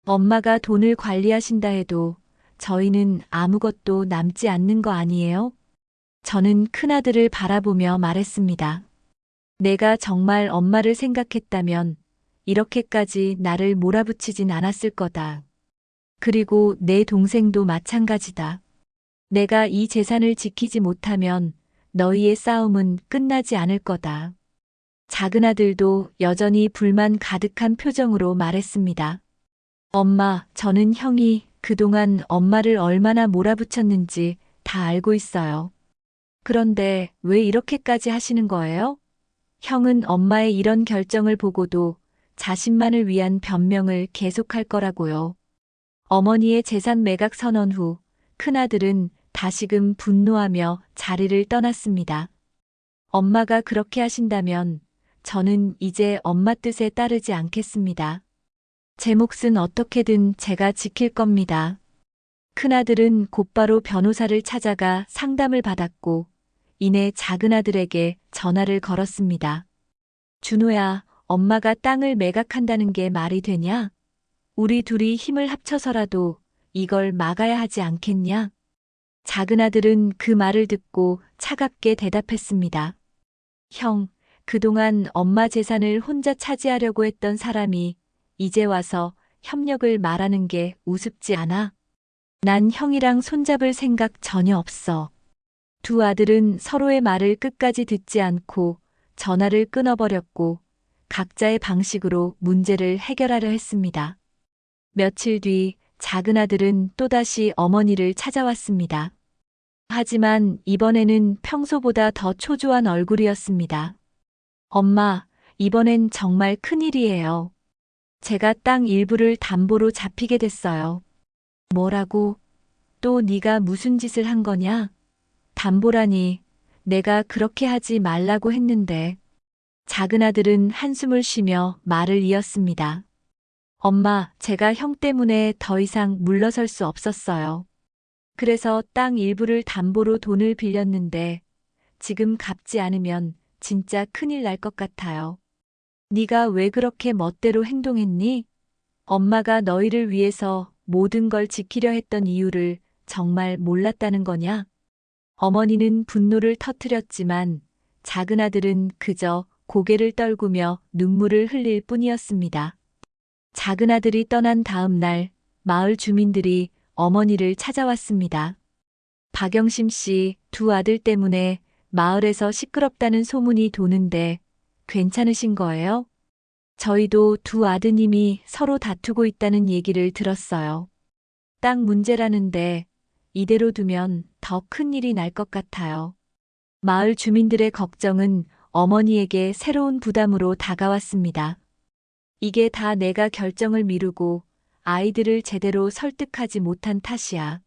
엄마가 돈을 관리하신다 해도 저희는 아무것도 남지 않는 거 아니에요? 저는 큰아들을 바라보며 말했습니다. 내가 정말 엄마를 생각했다면 이렇게까지 나를 몰아붙이진 않았을 거다. 그리고 내 동생도 마찬가지다. 내가 이 재산을 지키지 못하면 너희의 싸움은 끝나지 않을 거다. 작은아들도 여전히 불만 가득한 표정으로 말했습니다. 엄마, 저는 형이 그동안 엄마를 얼마나 몰아붙였는지 다 알고 있어요. 그런데 왜 이렇게까지 하시는 거예요? 형은 엄마의 이런 결정을 보고도 자신만을 위한 변명을 계속할 거라고요. 어머니의 재산 매각 선언 후 큰아들은 다시금 분노하며 자리를 떠났습니다. 엄마가 그렇게 하신다면 저는 이제 엄마 뜻에 따르지 않겠습니다. 제 몫은 어떻게든 제가 지킬 겁니다. 큰아들은 곧바로 변호사를 찾아가 상담을 받았고 이내 작은아들에게 전화를 걸었습니다. 준호야, 엄마가 땅을 매각한다는 게 말이 되냐? 우리 둘이 힘을 합쳐서라도 이걸 막아야 하지 않겠냐? 작은아들은 그 말을 듣고 차갑게 대답했습니다. 형, 그동안 엄마 재산을 혼자 차지하려고 했던 사람이 이제 와서 협력을 말하는 게 우습지 않아? 난 형이랑 손잡을 생각 전혀 없어. 두 아들은 서로의 말을 끝까지 듣지 않고 전화를 끊어버렸고 각자의 방식으로 문제를 해결하려 했습니다. 며칠 뒤 작은아들은 또다시 어머니를 찾아왔습니다. 하지만 이번에는 평소보다 더 초조한 얼굴이었습니다. 엄마, 이번엔 정말 큰일이에요. 제가 땅 일부를 담보로 잡히게 됐어요. 뭐라고? 또 네가 무슨 짓을 한 거냐? 담보라니, 내가 그렇게 하지 말라고 했는데. 작은아들은 한숨을 쉬며 말을 이었습니다. 엄마, 제가 형 때문에 더 이상 물러설 수 없었어요. 그래서 땅 일부를 담보로 돈을 빌렸는데 지금 갚지 않으면 진짜 큰일 날 것 같아요. 네가 왜 그렇게 멋대로 행동했니? 엄마가 너희를 위해서 모든 걸 지키려 했던 이유를 정말 몰랐다는 거냐? 어머니는 분노를 터뜨렸지만 작은아들은 그저 고개를 떨구며 눈물을 흘릴 뿐이었습니다. 작은아들이 떠난 다음 날 마을 주민들이 어머니를 찾아왔습니다. 박영심 씨, 두 아들 때문에 마을에서 시끄럽다는 소문이 도는데 괜찮으신 거예요? 저희도 두 아드님이 서로 다투고 있다는 얘기를 들었어요. 땅 문제라는데 이대로 두면 더 큰 일이 날 것 같아요. 마을 주민들의 걱정은 어머니에게 새로운 부담으로 다가왔습니다. 이게 다 내가 결정을 미루고 아이들을 제대로 설득하지 못한 탓이야.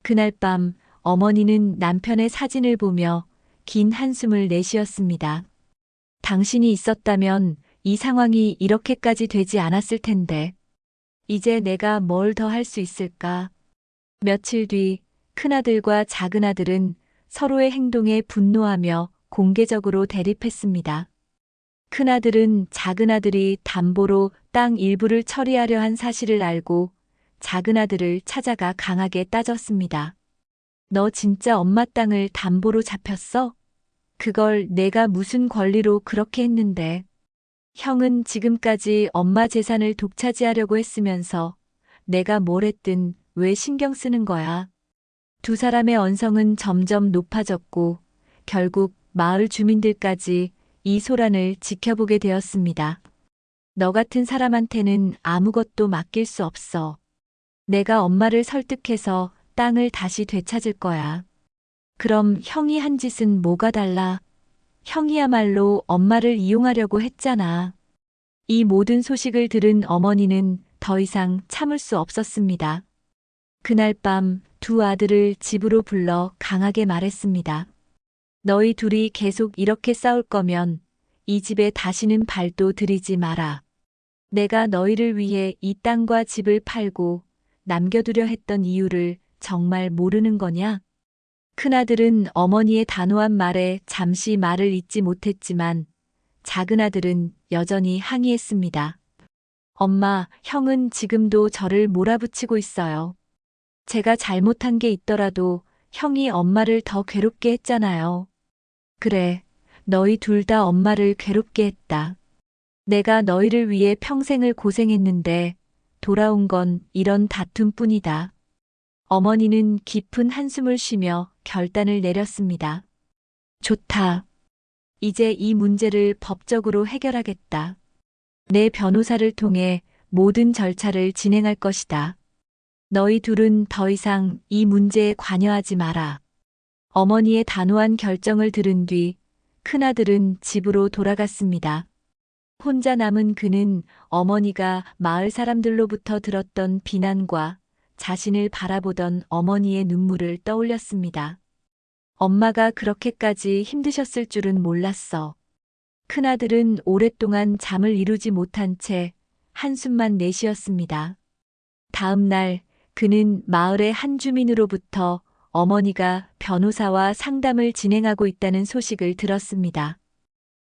그날 밤 어머니는 남편의 사진을 보며 긴 한숨을 내쉬었습니다. 당신이 있었다면 이 상황이 이렇게까지 되지 않았을 텐데. 이제 내가 뭘 더 할 수 있을까? 며칠 뒤 큰아들과 작은아들은 서로의 행동에 분노하며 공개적으로 대립했습니다. 큰아들은 작은아들이 담보로 땅 일부를 처리하려 한 사실을 알고 작은아들을 찾아가 강하게 따졌습니다. 너 진짜 엄마 땅을 담보로 잡혔어? 그걸 내가 무슨 권리로 그렇게 했는데. 형은 지금까지 엄마 재산을 독차지하려고 했으면서 내가 뭘 했든 왜 신경 쓰는 거야? 두 사람의 언성은 점점 높아졌고 결국 마을 주민들까지 이 소란을 지켜보게 되었습니다. 너 같은 사람한테는 아무것도 맡길 수 없어. 내가 엄마를 설득해서 땅을 다시 되찾을 거야. 그럼 형이 한 짓은 뭐가 달라? 형이야말로 엄마를 이용하려고 했잖아. 이 모든 소식을 들은 어머니는 더 이상 참을 수 없었습니다. 그날 밤 두 아들을 집으로 불러 강하게 말했습니다. 너희 둘이 계속 이렇게 싸울 거면 이 집에 다시는 발도 들이지 마라. 내가 너희를 위해 이 땅과 집을 팔고 남겨두려 했던 이유를 정말 모르는 거냐? 큰아들은 어머니의 단호한 말에 잠시 말을 잇지 못했지만 작은아들은 여전히 항의했습니다. 엄마, 형은 지금도 저를 몰아붙이고 있어요. 제가 잘못한 게 있더라도 형이 엄마를 더 괴롭게 했잖아요. 그래, 너희 둘 다 엄마를 괴롭게 했다. 내가 너희를 위해 평생을 고생했는데 돌아온 건 이런 다툼뿐이다. 어머니는 깊은 한숨을 쉬며 결단을 내렸습니다. 좋다. 이제 이 문제를 법적으로 해결하겠다. 내 변호사를 통해 모든 절차를 진행할 것이다. 너희 둘은 더 이상 이 문제에 관여하지 마라. 어머니의 단호한 결정을 들은 뒤 큰아들은 집으로 돌아갔습니다. 혼자 남은 그는 어머니가 마을 사람들로부터 들었던 비난과 자신을 바라보던 어머니의 눈물을 떠올렸습니다. 엄마가 그렇게까지 힘드셨을 줄은 몰랐어. 큰아들은 오랫동안 잠을 이루지 못한 채 한숨만 내쉬었습니다. 다음 날 그는 마을의 한 주민으로부터 어머니가 변호사와 상담을 진행하고 있다는 소식을 들었습니다.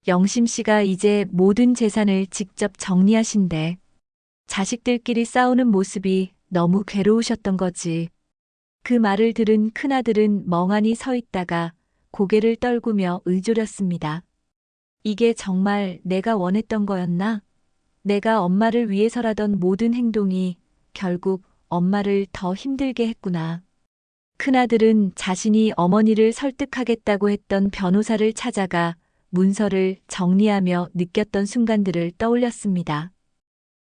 영심 씨가 이제 모든 재산을 직접 정리하신대. 자식들끼리 싸우는 모습이 너무 괴로우셨던 거지. 그 말을 들은 큰아들은 멍하니 서 있다가 고개를 떨구며 의졸였습니다. 이게 정말 내가 원했던 거였나? 내가 엄마를 위해서라던 모든 행동이 결국 엄마를 더 힘들게 했구나. 큰아들은 자신이 어머니를 설득하겠다고 했던 변호사를 찾아가 문서를 정리하며 느꼈던 순간들을 떠올렸습니다.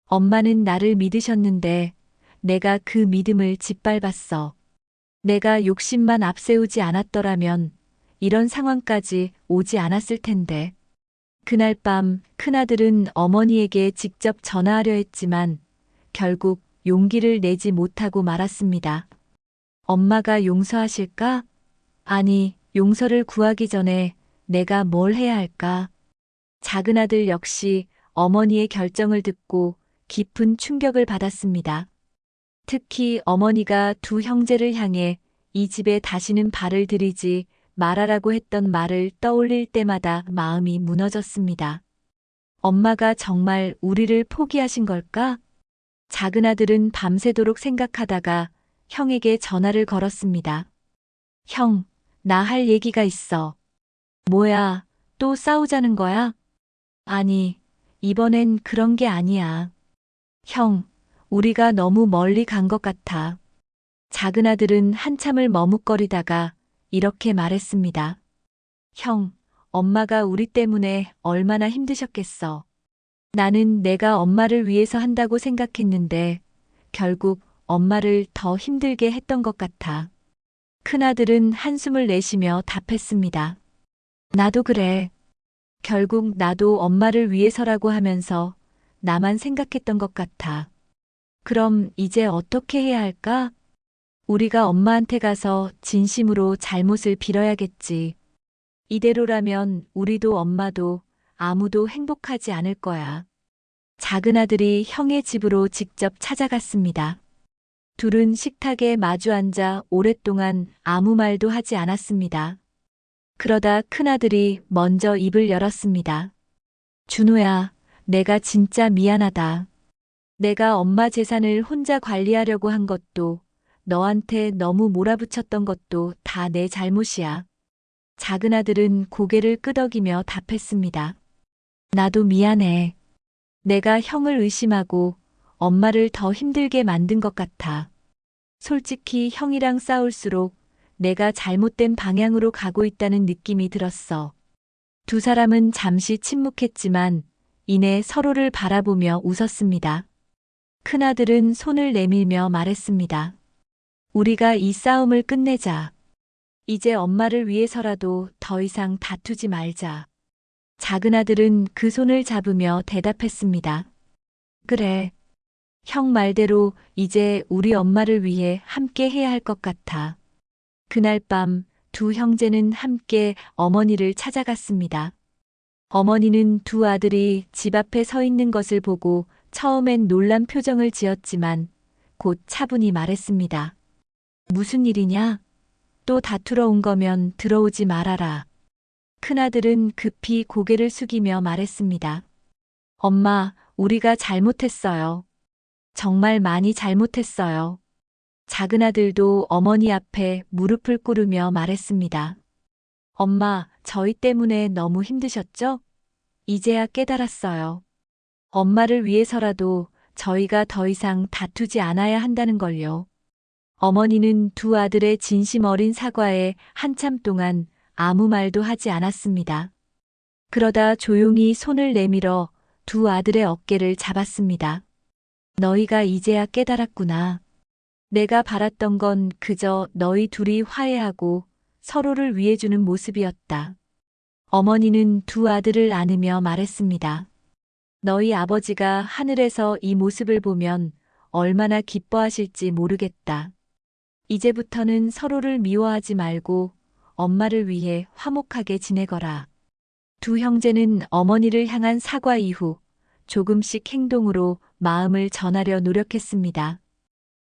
엄마는 나를 믿으셨는데 내가 그 믿음을 짓밟았어. 내가 욕심만 앞세우지 않았더라면 이런 상황까지 오지 않았을 텐데. 그날 밤 큰아들은 어머니에게 직접 전화하려 했지만 결국 용기를 내지 못하고 말았습니다. 엄마가 용서하실까? 아니, 용서를 구하기 전에 내가 뭘 해야 할까? 작은아들 역시 어머니의 결정을 듣고 깊은 충격을 받았습니다. 특히 어머니가 두 형제를 향해 이 집에 다시는 발을 들이지 말아라고 했던 말을 떠올릴 때마다 마음이 무너졌습니다. 엄마가 정말 우리를 포기하신 걸까? 작은아들은 밤새도록 생각하다가 형에게 전화를 걸었습니다. 형, 나 할 얘기가 있어. 뭐야, 또 싸우자는 거야? 아니, 이번엔 그런 게 아니야. 형, 우리가 너무 멀리 간 것 같아. 작은아들은 한참을 머뭇거리다가 이렇게 말했습니다. 형, 엄마가 우리 때문에 얼마나 힘드셨겠어. 나는 내가 엄마를 위해서 한다고 생각했는데 결국 엄마를 더 힘들게 했던 것 같아. 큰아들은 한숨을 내쉬며 답했습니다. 나도 그래. 결국 나도 엄마를 위해서라고 하면서 나만 생각했던 것 같아. 그럼 이제 어떻게 해야 할까? 우리가 엄마한테 가서 진심으로 잘못을 빌어야겠지. 이대로라면 우리도 엄마도 아무도 행복하지 않을 거야. 작은아들이 형의 집으로 직접 찾아갔습니다. 둘은 식탁에 마주 앉아 오랫동안 아무 말도 하지 않았습니다. 그러다 큰아들이 먼저 입을 열었습니다. 준호야, 내가 진짜 미안하다. 내가 엄마 재산을 혼자 관리하려고 한 것도 너한테 너무 몰아붙였던 것도 다 내 잘못이야. 작은아들은 고개를 끄덕이며 답했습니다. 나도 미안해. 내가 형을 의심하고 엄마를 더 힘들게 만든 것 같아. 솔직히 형이랑 싸울수록 내가 잘못된 방향으로 가고 있다는 느낌이 들었어. 두 사람은 잠시 침묵했지만 이내 서로를 바라보며 웃었습니다. 큰아들은 손을 내밀며 말했습니다. 우리가 이 싸움을 끝내자. 이제 엄마를 위해서라도 더 이상 다투지 말자. 작은아들은 그 손을 잡으며 대답했습니다. 그래. 형 말대로 이제 우리 엄마를 위해 함께 해야 할 것 같아. 그날 밤 두 형제는 함께 어머니를 찾아갔습니다. 어머니는 두 아들이 집 앞에 서 있는 것을 보고 처음엔 놀란 표정을 지었지만 곧 차분히 말했습니다. 무슨 일이냐? 또 다투러 온 거면 들어오지 말아라. 큰아들은 급히 고개를 숙이며 말했습니다. 엄마, 우리가 잘못했어요. 정말 많이 잘못했어요. 작은아들도 어머니 앞에 무릎을 꿇으며 말했습니다. 엄마, 저희 때문에 너무 힘드셨죠? 이제야 깨달았어요. 엄마를 위해서라도 저희가 더 이상 다투지 않아야 한다는 걸요. 어머니는 두 아들의 진심 어린 사과에 한참 동안 아무 말도 하지 않았습니다. 그러다 조용히 손을 내밀어 두 아들의 어깨를 잡았습니다. 너희가 이제야 깨달았구나. 내가 바랐던 건 그저 너희 둘이 화해하고 서로를 위해주는 모습이었다. 어머니는 두 아들을 안으며 말했습니다. 너희 아버지가 하늘에서 이 모습을 보면 얼마나 기뻐하실지 모르겠다. 이제부터는 서로를 미워하지 말고 엄마를 위해 화목하게 지내거라. 두 형제는 어머니를 향한 사과 이후 조금씩 행동으로 마음을 전하려 노력했습니다.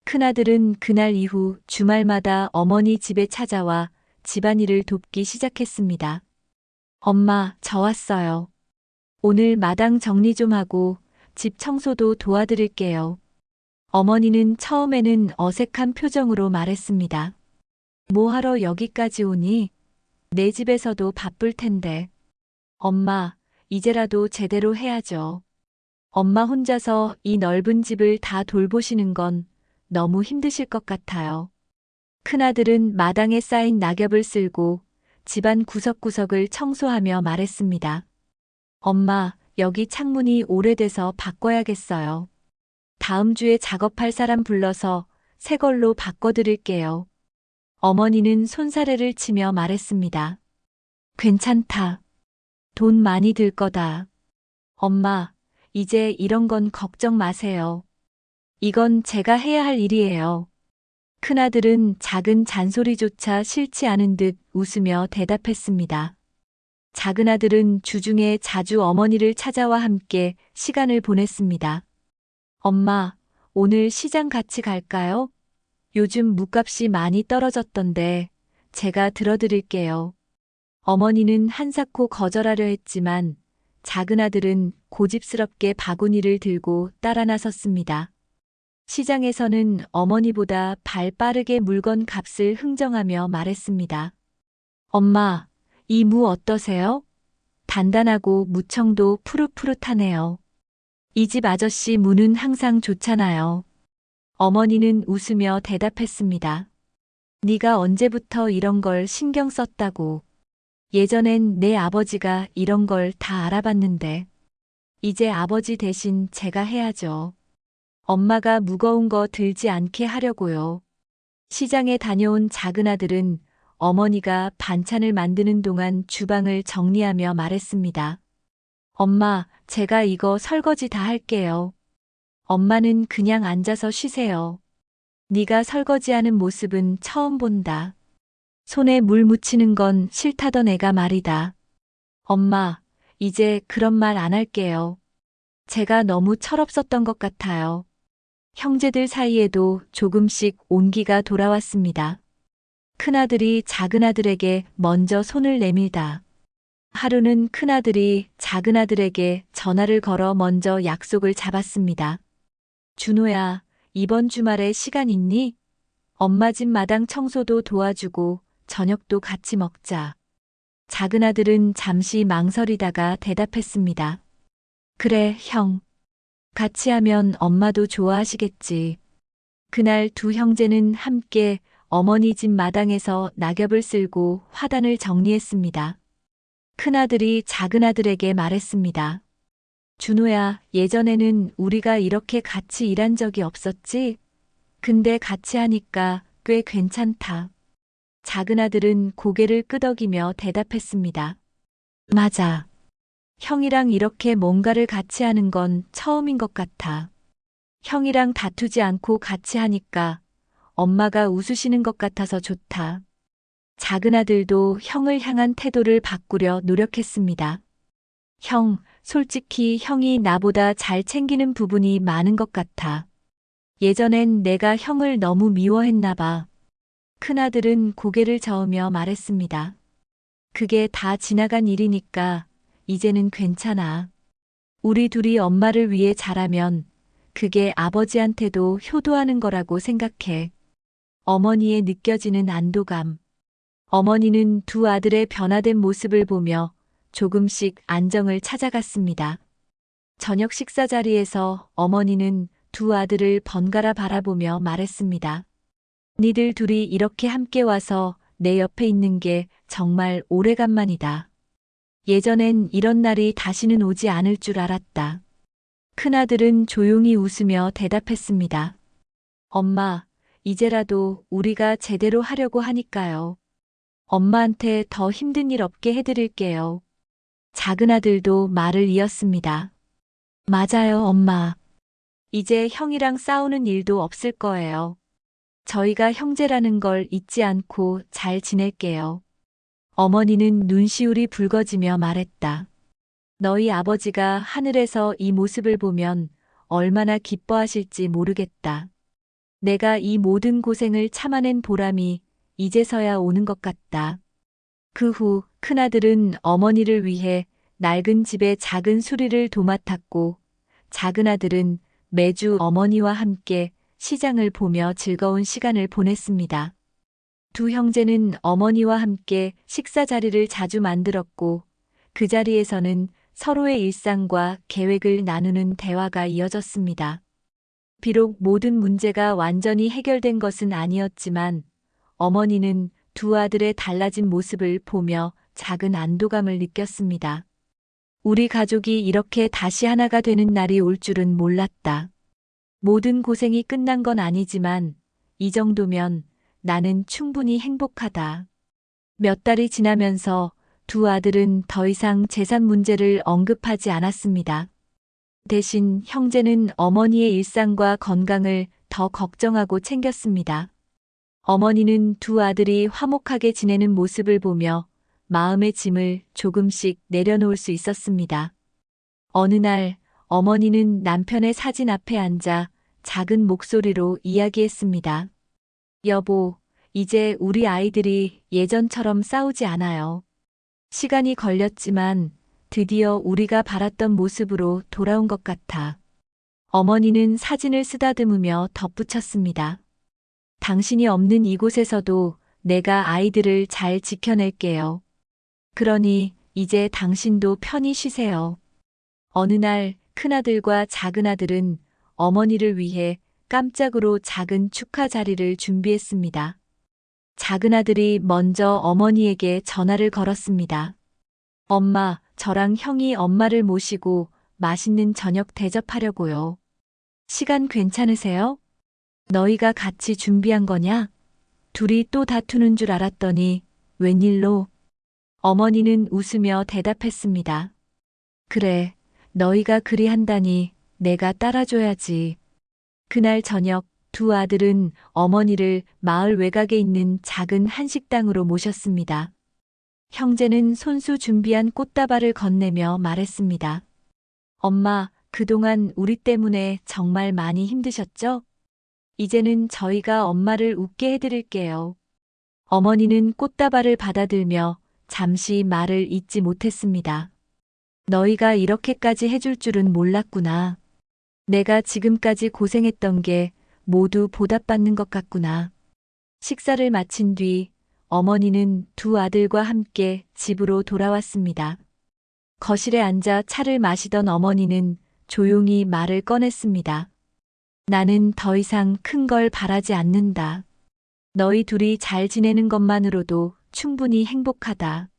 큰아들은 그날 이후 주말마다 어머니 집에 찾아와 집안일을 돕기 시작했습니다. 엄마, 저 왔어요. 오늘 마당 정리 좀 하고 집 청소도 도와드릴게요. 어머니는 처음에는 어색한 표정으로 말했습니다. 뭐 하러 여기까지 오니? 내 집에서도 바쁠 텐데. 엄마, 이제라도 제대로 해야죠. 엄마 혼자서 이 넓은 집을 다 돌보시는 건 너무 힘드실 것 같아요. 큰아들은 마당에 쌓인 낙엽을 쓸고 집안 구석구석을 청소하며 말했습니다. 엄마, 여기 창문이 오래돼서 바꿔야겠어요. 다음 주에 작업할 사람 불러서 새 걸로 바꿔드릴게요. 어머니는 손사래를 치며 말했습니다. 괜찮다. 돈 많이 들 거다. 엄마, 이제 이런 건 걱정 마세요. 이건 제가 해야 할 일이에요. 큰아들은 작은 잔소리조차 싫지 않은 듯 웃으며 대답했습니다. 작은아들은 주중에 자주 어머니를 찾아와 함께 시간을 보냈습니다. 엄마, 오늘 시장 같이 갈까요? 요즘 묵값이 많이 떨어졌던데 제가 들어드릴게요. 어머니는 한사코 거절하려 했지만 작은아들은 고집스럽게 바구니를 들고 따라 나섰습니다. 시장에서는 어머니보다 발 빠르게 물건 값을 흥정하며 말했습니다. 엄마, 이 무 어떠세요? 단단하고 무청도 푸릇푸릇하네요. 이 집 아저씨 무는 항상 좋잖아요. 어머니는 웃으며 대답했습니다. 네가 언제부터 이런 걸 신경 썼다고. 예전엔 내 아버지가 이런 걸 다 알아봤는데. 이제 아버지 대신 제가 해야죠. 엄마가 무거운 거 들지 않게 하려고요. 시장에 다녀온 작은아들은 어머니가 반찬을 만드는 동안 주방을 정리하며 말했습니다. 엄마, 제가 이거 설거지 다 할게요. 엄마는 그냥 앉아서 쉬세요. 네가 설거지하는 모습은 처음 본다. 손에 물 묻히는 건 싫다던 애가 말이다. 엄마, 이제 그런 말 안 할게요. 제가 너무 철없었던 것 같아요. 형제들 사이에도 조금씩 온기가 돌아왔습니다. 큰아들이 작은아들에게 먼저 손을 내밀다. 하루는 큰아들이 작은아들에게 전화를 걸어 먼저 약속을 잡았습니다. 준호야, 이번 주말에 시간 있니? 엄마 집 마당 청소도 도와주고 저녁도 같이 먹자. 작은아들은 잠시 망설이다가 대답했습니다. 그래, 형. 같이 하면 엄마도 좋아하시겠지. 그날 두 형제는 함께 어머니 집 마당에서 낙엽을 쓸고 화단을 정리했습니다. 큰아들이 작은아들에게 말했습니다. 준호야, 예전에는 우리가 이렇게 같이 일한 적이 없었지? 근데 같이 하니까 꽤 괜찮다. 작은아들은 고개를 끄덕이며 대답했습니다. 맞아. 형이랑 이렇게 뭔가를 같이 하는 건 처음인 것 같아. 형이랑 다투지 않고 같이 하니까 엄마가 웃으시는 것 같아서 좋다. 작은아들도 형을 향한 태도를 바꾸려 노력했습니다. 형, 솔직히 형이 나보다 잘 챙기는 부분이 많은 것 같아. 예전엔 내가 형을 너무 미워했나 봐. 큰아들은 고개를 저으며 말했습니다. 그게 다 지나간 일이니까 이제는 괜찮아. 우리 둘이 엄마를 위해 잘하면 그게 아버지한테도 효도하는 거라고 생각해. 어머니의 느껴지는 안도감. 어머니는 두 아들의 변화된 모습을 보며 조금씩 안정을 찾아갔습니다. 저녁 식사 자리에서 어머니는 두 아들을 번갈아 바라보며 말했습니다. 니들 둘이 이렇게 함께 와서 내 옆에 있는 게 정말 오래간만이다. 예전엔 이런 날이 다시는 오지 않을 줄 알았다. 큰아들은 조용히 웃으며 대답했습니다. 엄마, 이제라도 우리가 제대로 하려고 하니까요. 엄마한테 더 힘든 일 없게 해드릴게요. 작은아들도 말을 이었습니다. 맞아요, 엄마. 이제 형이랑 싸우는 일도 없을 거예요. 저희가 형제라는 걸 잊지 않고 잘 지낼게요. 어머니는 눈시울이 붉어지며 말했다. 너희 아버지가 하늘에서 이 모습을 보면 얼마나 기뻐하실지 모르겠다. 내가 이 모든 고생을 참아낸 보람이 이제서야 오는 것 같다. 그 후 큰아들은 어머니를 위해 낡은 집에 작은 수리를 도맡았고 작은아들은 매주 어머니와 함께 시장을 보며 즐거운 시간을 보냈습니다. 두 형제는 어머니와 함께 식사 자리를 자주 만들었고 그 자리에서는 서로의 일상과 계획을 나누는 대화가 이어졌습니다. 비록 모든 문제가 완전히 해결된 것은 아니었지만 어머니는 두 아들의 달라진 모습을 보며 작은 안도감을 느꼈습니다. 우리 가족이 이렇게 다시 하나가 되는 날이 올 줄은 몰랐다. 모든 고생이 끝난 건 아니지만 이 정도면 나는 충분히 행복하다. 몇 달이 지나면서 두 아들은 더 이상 재산 문제를 언급하지 않았습니다. 대신 형제는 어머니의 일상과 건강을 더 걱정하고 챙겼습니다. 어머니는 두 아들이 화목하게 지내는 모습을 보며 마음의 짐을 조금씩 내려놓을 수 있었습니다. 어느 날 어머니는 남편의 사진 앞에 앉아 작은 목소리로 이야기했습니다. 여보, 이제 우리 아이들이 예전처럼 싸우지 않아요. 시간이 걸렸지만 드디어 우리가 바랐던 모습으로 돌아온 것 같아. 어머니는 사진을 쓰다듬으며 덧붙였습니다. 당신이 없는 이곳에서도 내가 아이들을 잘 지켜낼게요. 그러니 이제 당신도 편히 쉬세요. 어느 날 큰아들과 작은아들은 어머니를 위해 깜짝으로 작은 축하 자리를 준비했습니다. 작은아들이 먼저 어머니에게 전화를 걸었습니다. 엄마, 저랑 형이 엄마를 모시고 맛있는 저녁 대접하려고요. 시간 괜찮으세요? 너희가 같이 준비한 거냐? 둘이 또 다투는 줄 알았더니 웬일로? 어머니는 웃으며 대답했습니다. 그래, 너희가 그리 한다니 내가 따라줘야지. 그날 저녁 두 아들은 어머니를 마을 외곽에 있는 작은 한식당으로 모셨습니다. 형제는 손수 준비한 꽃다발을 건네며 말했습니다. 엄마, 그동안 우리 때문에 정말 많이 힘드셨죠? 이제는 저희가 엄마를 웃게 해드릴게요. 어머니는 꽃다발을 받아들며 잠시 말을 잇지 못했습니다. 너희가 이렇게까지 해줄 줄은 몰랐구나. 내가 지금까지 고생했던 게 모두 보답받는 것 같구나. 식사를 마친 뒤 어머니는 두 아들과 함께 집으로 돌아왔습니다. 거실에 앉아 차를 마시던 어머니는 조용히 말을 꺼냈습니다. 나는 더 이상 큰 걸 바라지 않는다. 너희 둘이 잘 지내는 것만으로도 충분히 행복하다.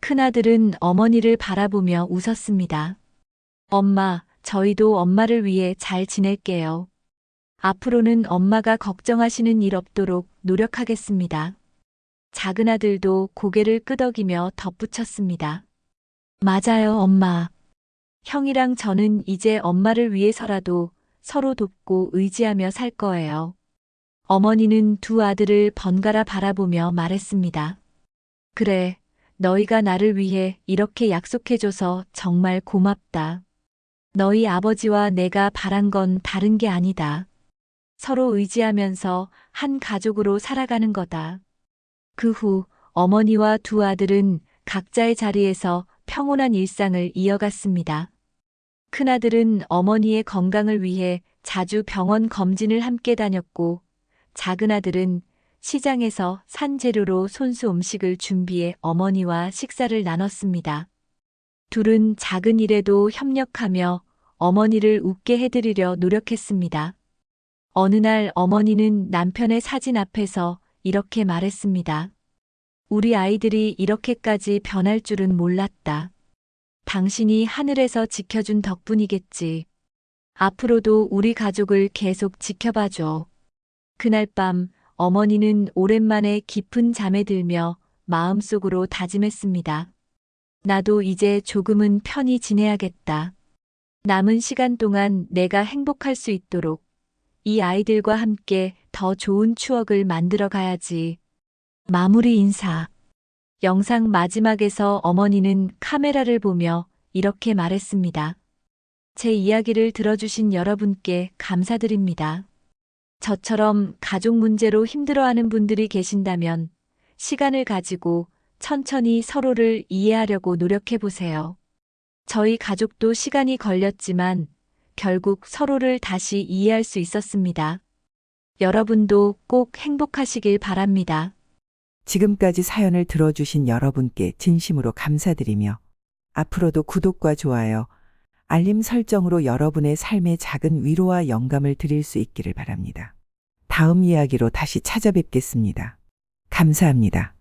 큰아들은 어머니를 바라보며 웃었습니다. 엄마, 저희도 엄마를 위해 잘 지낼게요. 앞으로는 엄마가 걱정하시는 일 없도록 노력하겠습니다. 작은아들도 고개를 끄덕이며 덧붙였습니다. 맞아요, 엄마. 형이랑 저는 이제 엄마를 위해서라도 서로 돕고 의지하며 살 거예요. 어머니는 두 아들을 번갈아 바라보며 말했습니다. 그래, 너희가 나를 위해 이렇게 약속해줘서 정말 고맙다. 너희 아버지와 내가 바란 건 다른 게 아니다. 서로 의지하면서 한 가족으로 살아가는 거다. 그 후 어머니와 두 아들은 각자의 자리에서 평온한 일상을 이어갔습니다. 큰아들은 어머니의 건강을 위해 자주 병원 검진을 함께 다녔고, 작은아들은 시장에서 산 재료로 손수 음식을 준비해 어머니와 식사를 나눴습니다. 둘은 작은 일에도 협력하며 어머니를 웃게 해드리려 노력했습니다. 어느 날 어머니는 남편의 사진 앞에서 이렇게 말했습니다. 우리 아이들이 이렇게까지 변할 줄은 몰랐다. 당신이 하늘에서 지켜준 덕분이겠지. 앞으로도 우리 가족을 계속 지켜봐줘. 그날 밤 어머니는 오랜만에 깊은 잠에 들며 마음속으로 다짐했습니다. 나도 이제 조금은 편히 지내야겠다. 남은 시간 동안 내가 행복할 수 있도록 이 아이들과 함께 더 좋은 추억을 만들어 가야지. 마무리 인사. 영상 마지막에서 어머니는 카메라를 보며 이렇게 말했습니다. 제 이야기를 들어주신 여러분께 감사드립니다. 저처럼 가족 문제로 힘들어하는 분들이 계신다면 시간을 가지고 천천히 서로를 이해하려고 노력해보세요. 저희 가족도 시간이 걸렸지만 결국 서로를 다시 이해할 수 있었습니다. 여러분도 꼭 행복하시길 바랍니다. 지금까지 사연을 들어주신 여러분께 진심으로 감사드리며 앞으로도 구독과 좋아요, 알림 설정으로 여러분의 삶에 작은 위로와 영감을 드릴 수 있기를 바랍니다. 다음 이야기로 다시 찾아뵙겠습니다. 감사합니다.